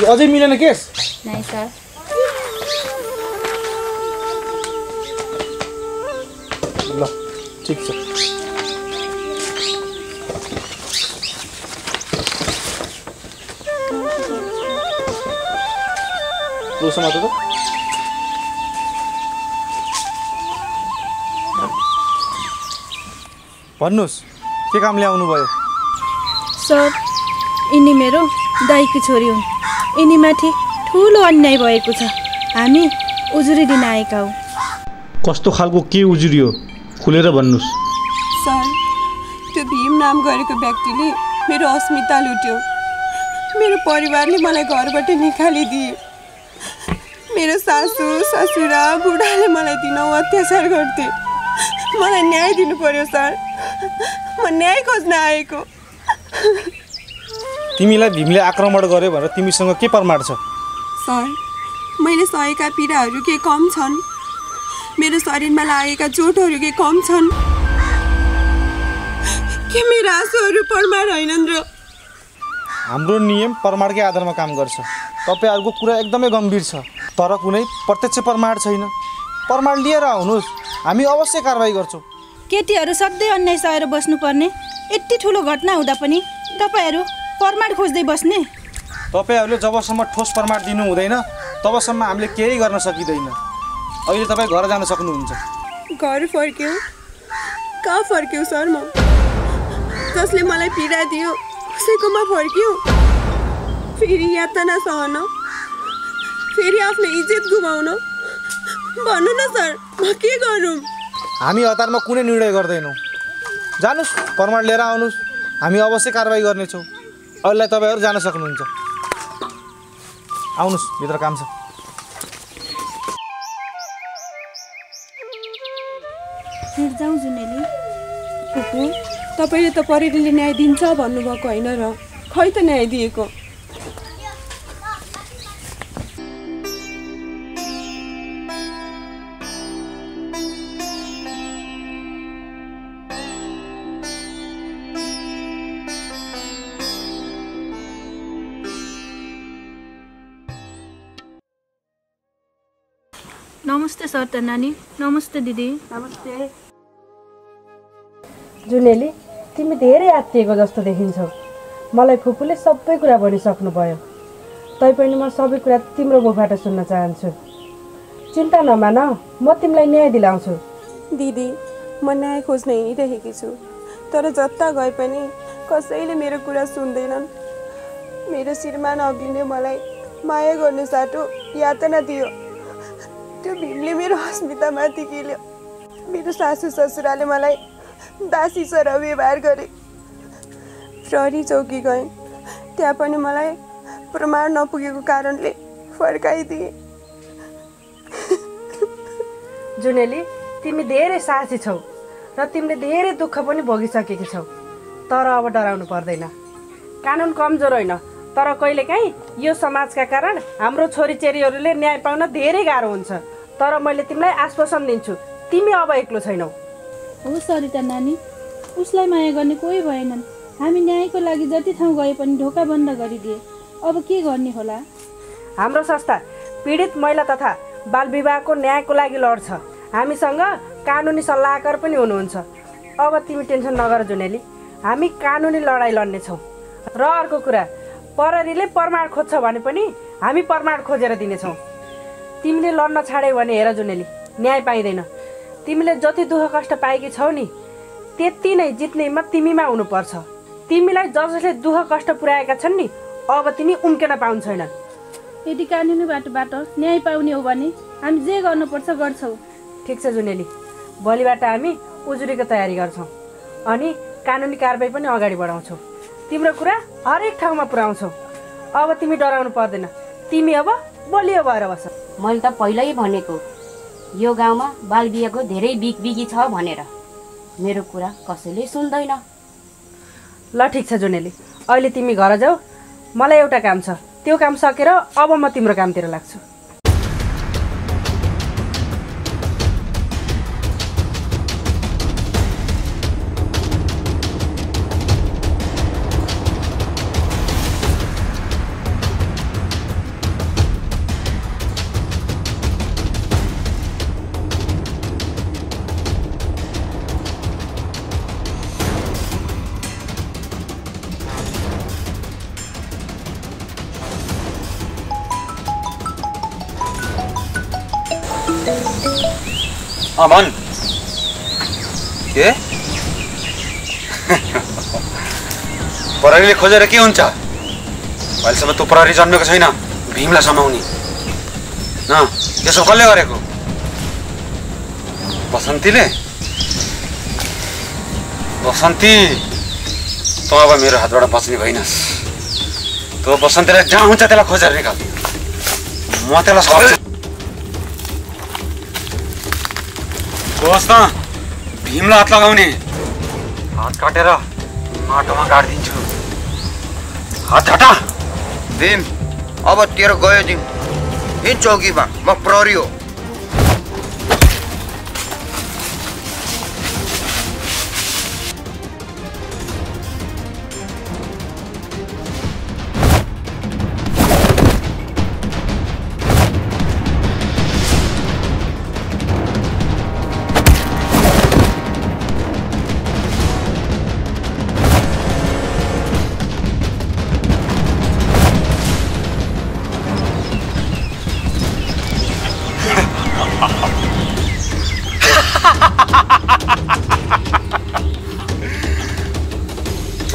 अझै मिलेन केस? नाइ सर। ल ठिक छ। समातो त भन्नुहोस्, के कामले आउनुभयो? सर, यिनी मेरो दाइकी छोरी हुन्। यिनीमाथि ठुलो अन्याय भएको छ, हामी उजुरी दिन आएका हौ। कस्तो खालको के उजुरी हो, खुलेर भन्नुहोस्। सर, त्यो भीम नाम गरेको व्यक्तिले मेरो अस्मिता लुट्यो। मेरो परिवारले मलाई घरबाट निकालिदिए। मेरो सासू ससुरा बुढाले मलाई दिनौ अत्याचार गर्थे। मलाई न्याय दिनु पर्यो सर, म न्याय खोज्न आएको। तिमीलाई भीमले आक्रमण गर्यो भनेर तिमीसँग के प्रमाण छ? सर, मैले सहेका पीडाहरू के कम छन्? मेरो शरीरमा लागेका चोटहरू के कम छन्? के मेरो आँसुहरू प्रमाण होइनन् र? हाम्रो नियम प्रमाणकै आधारमा काम गर्छ। तपाईँहरूको कुरा एकदमै गम्भीर छ, तर कुनै प्रत्यक्ष प्रमाण छैन। प्रमाण लिएर आउनुहोस्, हामी अवश्य कारबाही गर्छौँ। केटीहरू सधैँ अन्याय सहेर बस्नुपर्ने? यति ठुलो घटना हुँदा पनि तपाईँहरू प्रमाण खोज्दै बस्ने? तपाईँहरूले जबसम्म ठोस प्रमाण दिनु हुँदैन तबसम्म हामीले केही गर्न सकिँदैन। अहिले तपाईँ घर जान सक्नुहुन्छ। घर फर्क्यौ? कहाँ फर्क्यौ सर? म जसले मलाई पीडा दियो उसैकोमा फर्क्यौ? फेरि यातना सहन, फेरि आफ्नो इज्जत गुमाउन? भन्नु न सर, म के गरौँ? हामी हतारमा कुनै निर्णय गर्दैनौँ। जानुहोस्, प्रमाण लिएर आउनुहोस्, हामी अवश्य कारबाही गर्नेछौँ। अहिलेलाई तपाईँहरू जान सक्नुहुन्छ। आउनुहोस्, भित्र काम छ। जाउँ जुनेली। फुपू, तपाईँले त परिवारले न्याय दिन्छ भन्नुभएको होइन र? खै त न्याय दिएको? नमस्ते सर नानी। नमस्ते दिदी। नमस्ते। जुनेली, तिमी धेरै आत्तिएको जस्तो देखिन्छौ। मलाई फुपूले सबै कुरा भनिसक्नुभयो, तैपनि म सबै कुरा तिम्रो मुखबाट सुन्न चाहन्छु। चिन्ता नमान, म तिमीलाई न्याय दिलाउँछु। दिदी, म न्याय खोज्न हिँडिरहेकी छु, तर जता गए पनि कसैले मेरो कुरा सुन्दैनन्। मेरो श्रीमान अग्लीले मलाई माया गर्नु साटो यातना दियो। त्यो भीमले मेरो अस्मितामाथि खेल्यो। मेरो सासू ससुराले मलाई दासी सरह व्यवहार गरे। प्रहरी चौकी गएँ, त्यहाँ पनि मलाई प्रमाण नपुगेको कारणले फर्काइदिए। जुनेली, तिमी धेरै साहसी छौ र तिमीले धेरै दुःख पनि भोगिसकेकी छौ। तर अब डराउनु पर्दैन। कानुन कमजोर होइन, तर कहिलेकाहीँ यो समाजका कारण हाम्रो छोरीचेलीहरूले न्याय पाउन धेरै गाह्रो हुन्छ। तर मैले तिमीलाई आश्वासन दिन्छु, तिमी अब एक्लो छैनौ। हो सरिता नानी, उसलाई माया गर्ने कोही भएनन्। हामी न्यायको लागि जति ठाउँ गए पनि ढोका बन्द गरिदिए। अब के गर्ने होला? हाम्रो संस्था पीडित महिला तथा बाल विवाहको न्यायको लागि लड्छ। हामीसँग कानुनी सल्लाहकार पनि हुनुहुन्छ। अब तिमी टेन्सन नगर जुनेली, हामी कानुनी लडाइँ लड्नेछौँ। र अर्को कुरा, प्रहरीले प्रमाण खोज्छ भने पनि हामी प्रमाण खोजेर दिनेछौँ। तिमीले लड्न छाड्यौ भने हेर जुनेली, न्याय पाइँदैन। तिमीले जति दुःख कष्ट पाएकी छौ नि, त्यति नै जित्ने हिम्मत तिमीमा हुनुपर्छ। तिमीलाई जसले दुःख कष्ट पुर्याएका छन् नि, अब तिमी उम्केन पाउनु छैनन्। यदि कानुनी बाटोबाट न्याय पाउने हो भने हामी जे गर्नुपर्छ गर्छौँ। ठिक छ जुनेली, भोलिबाट हामी उजुरीको तयारी गर्छौँ अनि कानुनी कारबाही पनि अगाडि बढाउँछौँ। तिम्रो कुरा हरेक ठाउँमा पुर्याउँछौँ। अब तिमी डराउनु पर्दैन। तिमी अब बलियो भएर बस। मैले त पहिल्यै भनेको, यो गाउँमा बाल बिहेको धेरै बिगबिगी छ भनेर। मेरो कुरा कसैले सुन्दैन। ल ठिक छ जुनेली, अहिले तिमी घर जाऊ। मलाई एउटा काम छ, त्यो काम सकेर अब म तिम्रो कामतिर लाग्छु। भन के प्रहरीले खोजेर के हुन्छ? अहिलेसम्म तँ प्रहरी जन्मेको छैन भीमलाई समाउने। न यसो कसले गरेको? बसन्तीले? बसन्ती, तँ अब मेरो हातबाट बच्ने भइनस्। तँ बसन्तीलाई जहाँ हुन्छ त्यसलाई खोजेर निकाल। म त्यसलाई सक्छु। होस् न, भीमलाई हात लगाउने। हात काटेर माटोमा गाडिदिन्छु। हात हटा। भीम, अब तेरो गयो दिन। हिँड चौकीमा, म प्रहरी हो।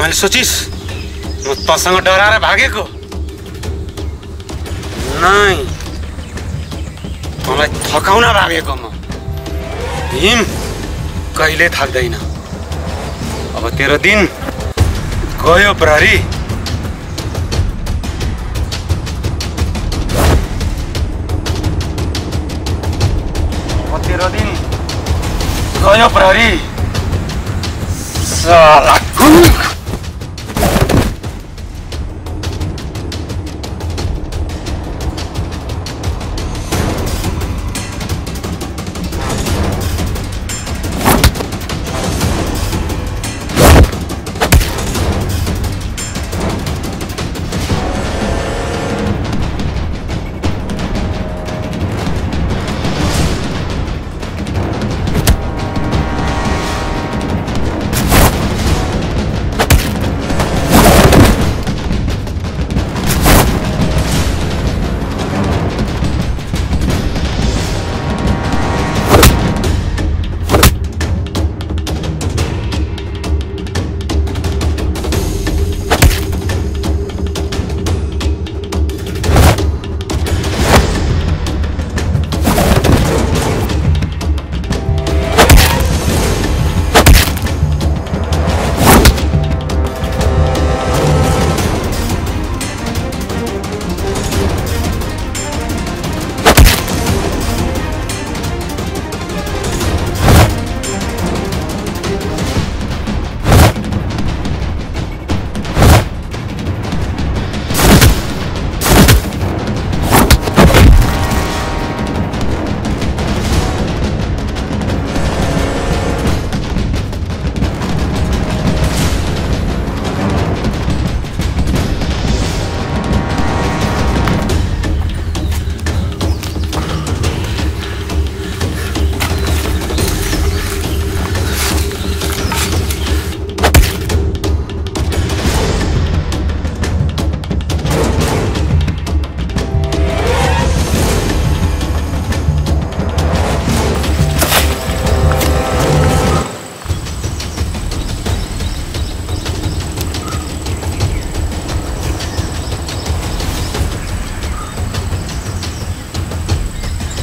मैले सोचिस् म तँसँग डराएर भागेको? नै, तँलाई थकाउन भागेको म। भीम कहिले थाक्दैन। अब तेरो दिन गयो प्रहरी। अब तेरो दिन गयो प्रहरी। साला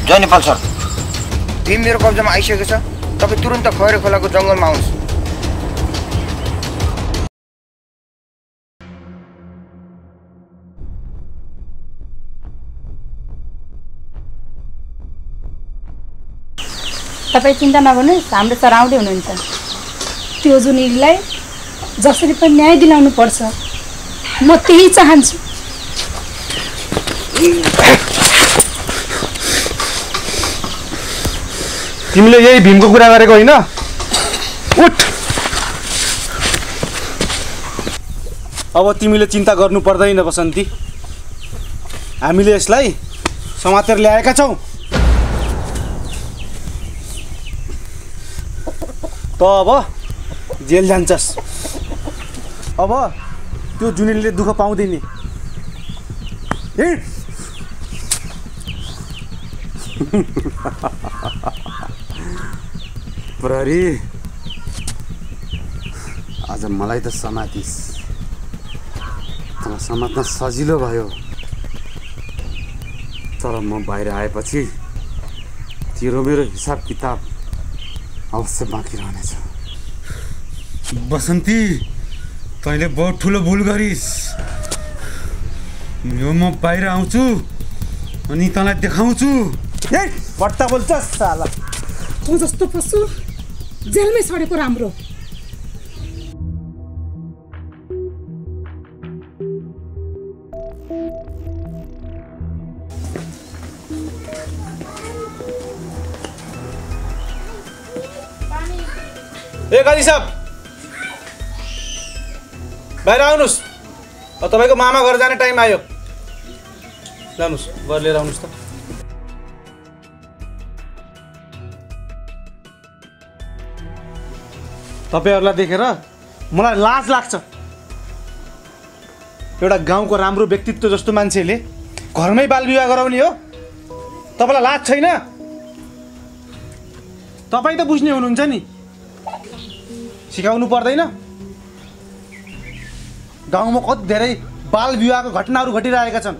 जय नेपाल सर, भीम मेरो कब्जामा आइसकेको छ। तपाईँ तुरुन्त खैरे खोलाको जङ्गलमा आउनुहोस्। तपाईँ चिन्ता नगर्नुहोस्, हाम्रो सर आउँदै हुनुहुन्छ। त्यो जुनीलाई जसरी पनि न्याय दिलाउनु पर्छ, म त्यही चाहन्छु। तिमीले यही भीमको कुरा गरेको होइन? उठ। अब तिमीले चिन्ता गर्नु पर्दैन बसन्ती, हामीले यसलाई समातेर ल्याएका छौँ। त अब जेल जान्छस्। अब त्यो जुनीले दुःख पाउँदैन। प्रहरी, आज मलाई त समातिस्, तर समात्न सजिलो भयो। तर म बाहिर आएपछि तेरो मेरो हिसाब किताब अवश्य बाँकी रहनेछ। बसन्ती, तैँले बहुत ठुलो भुल गरिस्। यो म बाहिर आउँछु अनि तँलाई देखाउँछु। बट्टा बोल्छस् साला। ऊ जस्तो पशु जेलमै सडेको राम्रो। ए काजी साहब, बाहिर आउनुहोस्। तपाईँको मामा घर जाने टाइम आयो। जानुहोस्, घर लिएर आउनुहोस् त। तपाईँहरूलाई देखेर मलाई लाज लाग्छ। एउटा गाउँको राम्रो व्यक्तित्व जस्तो मान्छेले घरमै बाल विवाह गराउने हो? तपाईँलाई लाज छैन? तपाईँ त बुझ्ने हुनुहुन्छ नि, सिकाउनु पर्दैन? गाउँमा कति धेरै बाल विवाहको घटनाहरू घटिरहेका छन्।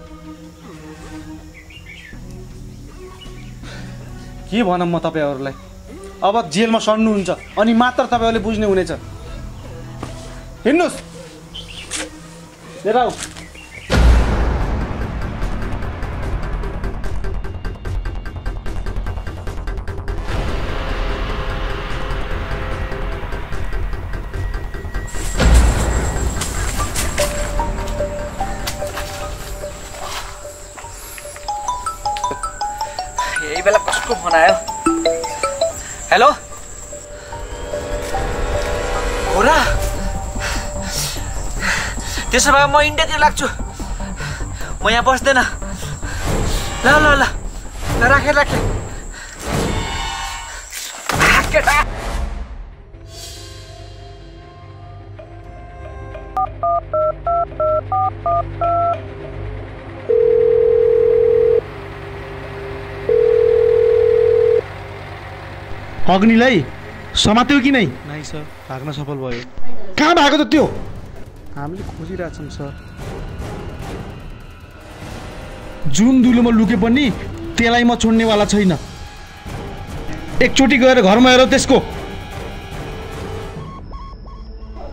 के भनौँ म तपाईँहरूलाई? अब जेलमा सड्नुहुन्छ अनि मात्र तपाईँहरूले बुझ्ने हुनेछ। हिँड्नुहोस्, लिएर आऊ। यही बेला कसको फोन आयो? हेलो, हो र? त्यसो भए म इन्डियातिर लाग्छु, म यहाँ बस्दैन। ल ल ल राखेँ राखेँ। केटा अग्निलाई समात्यो कि नै? नाइ सर, भाग्न सफल भयो। कहाँ भएको त त्यो? हामीले खोजिरहेछौँ सर। जुन दुलोमा लुके पनि त्यसलाई म छोड्नेवाला छैन। एकचोटि गएर घरमा हेर त्यसको।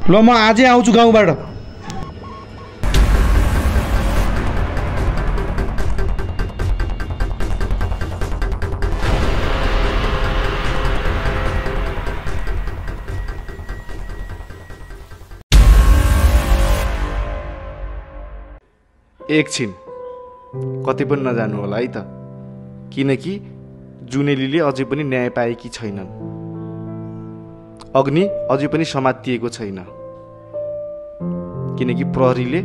ल म आजै आउँछु गाउँबाट। एकछिन कतै पनि नजानु होला है त, किनकि जुनेलीले अझै पनि न्याय पाएकी छैनन्। अग्नि अझै पनि समातिएको छैन, किनकि प्रहरीले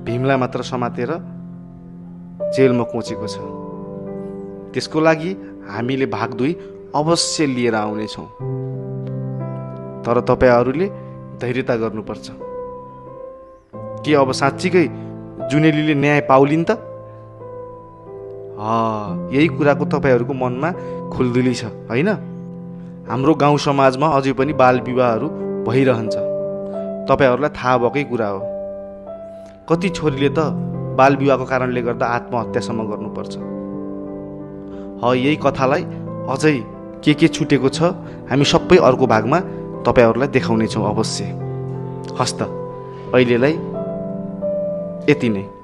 भीमलाई मात्र समातेर जेलमा कोचेको छ। त्यसको लागि हामीले भागदुई अवश्य लिएर आउनेछौँ। तर तपाईँहरूले धैर्यता गर्नुपर्छ। के अब साँच्चीकै जुनेलीले न्याय पाउलिन् त? यही कुराको तपाईँहरूको मनमा खुल्दुली छ होइन? हाम्रो गाउँ समाजमा अझै पनि बाल विवाहहरू भइरहन्छ। तपाईँहरूलाई थाहा भएकै कुरा हो। कति छोरीले त बाल विवाहको कारणले गर्दा आत्महत्यासम्म गर्नुपर्छ। यही कथालाई अझै के छुटेको छ हामी सबै अर्को भागमा तपाईँहरूलाई देखाउनेछौँ अवश्य। हस्त अहिलेलाई यति नै।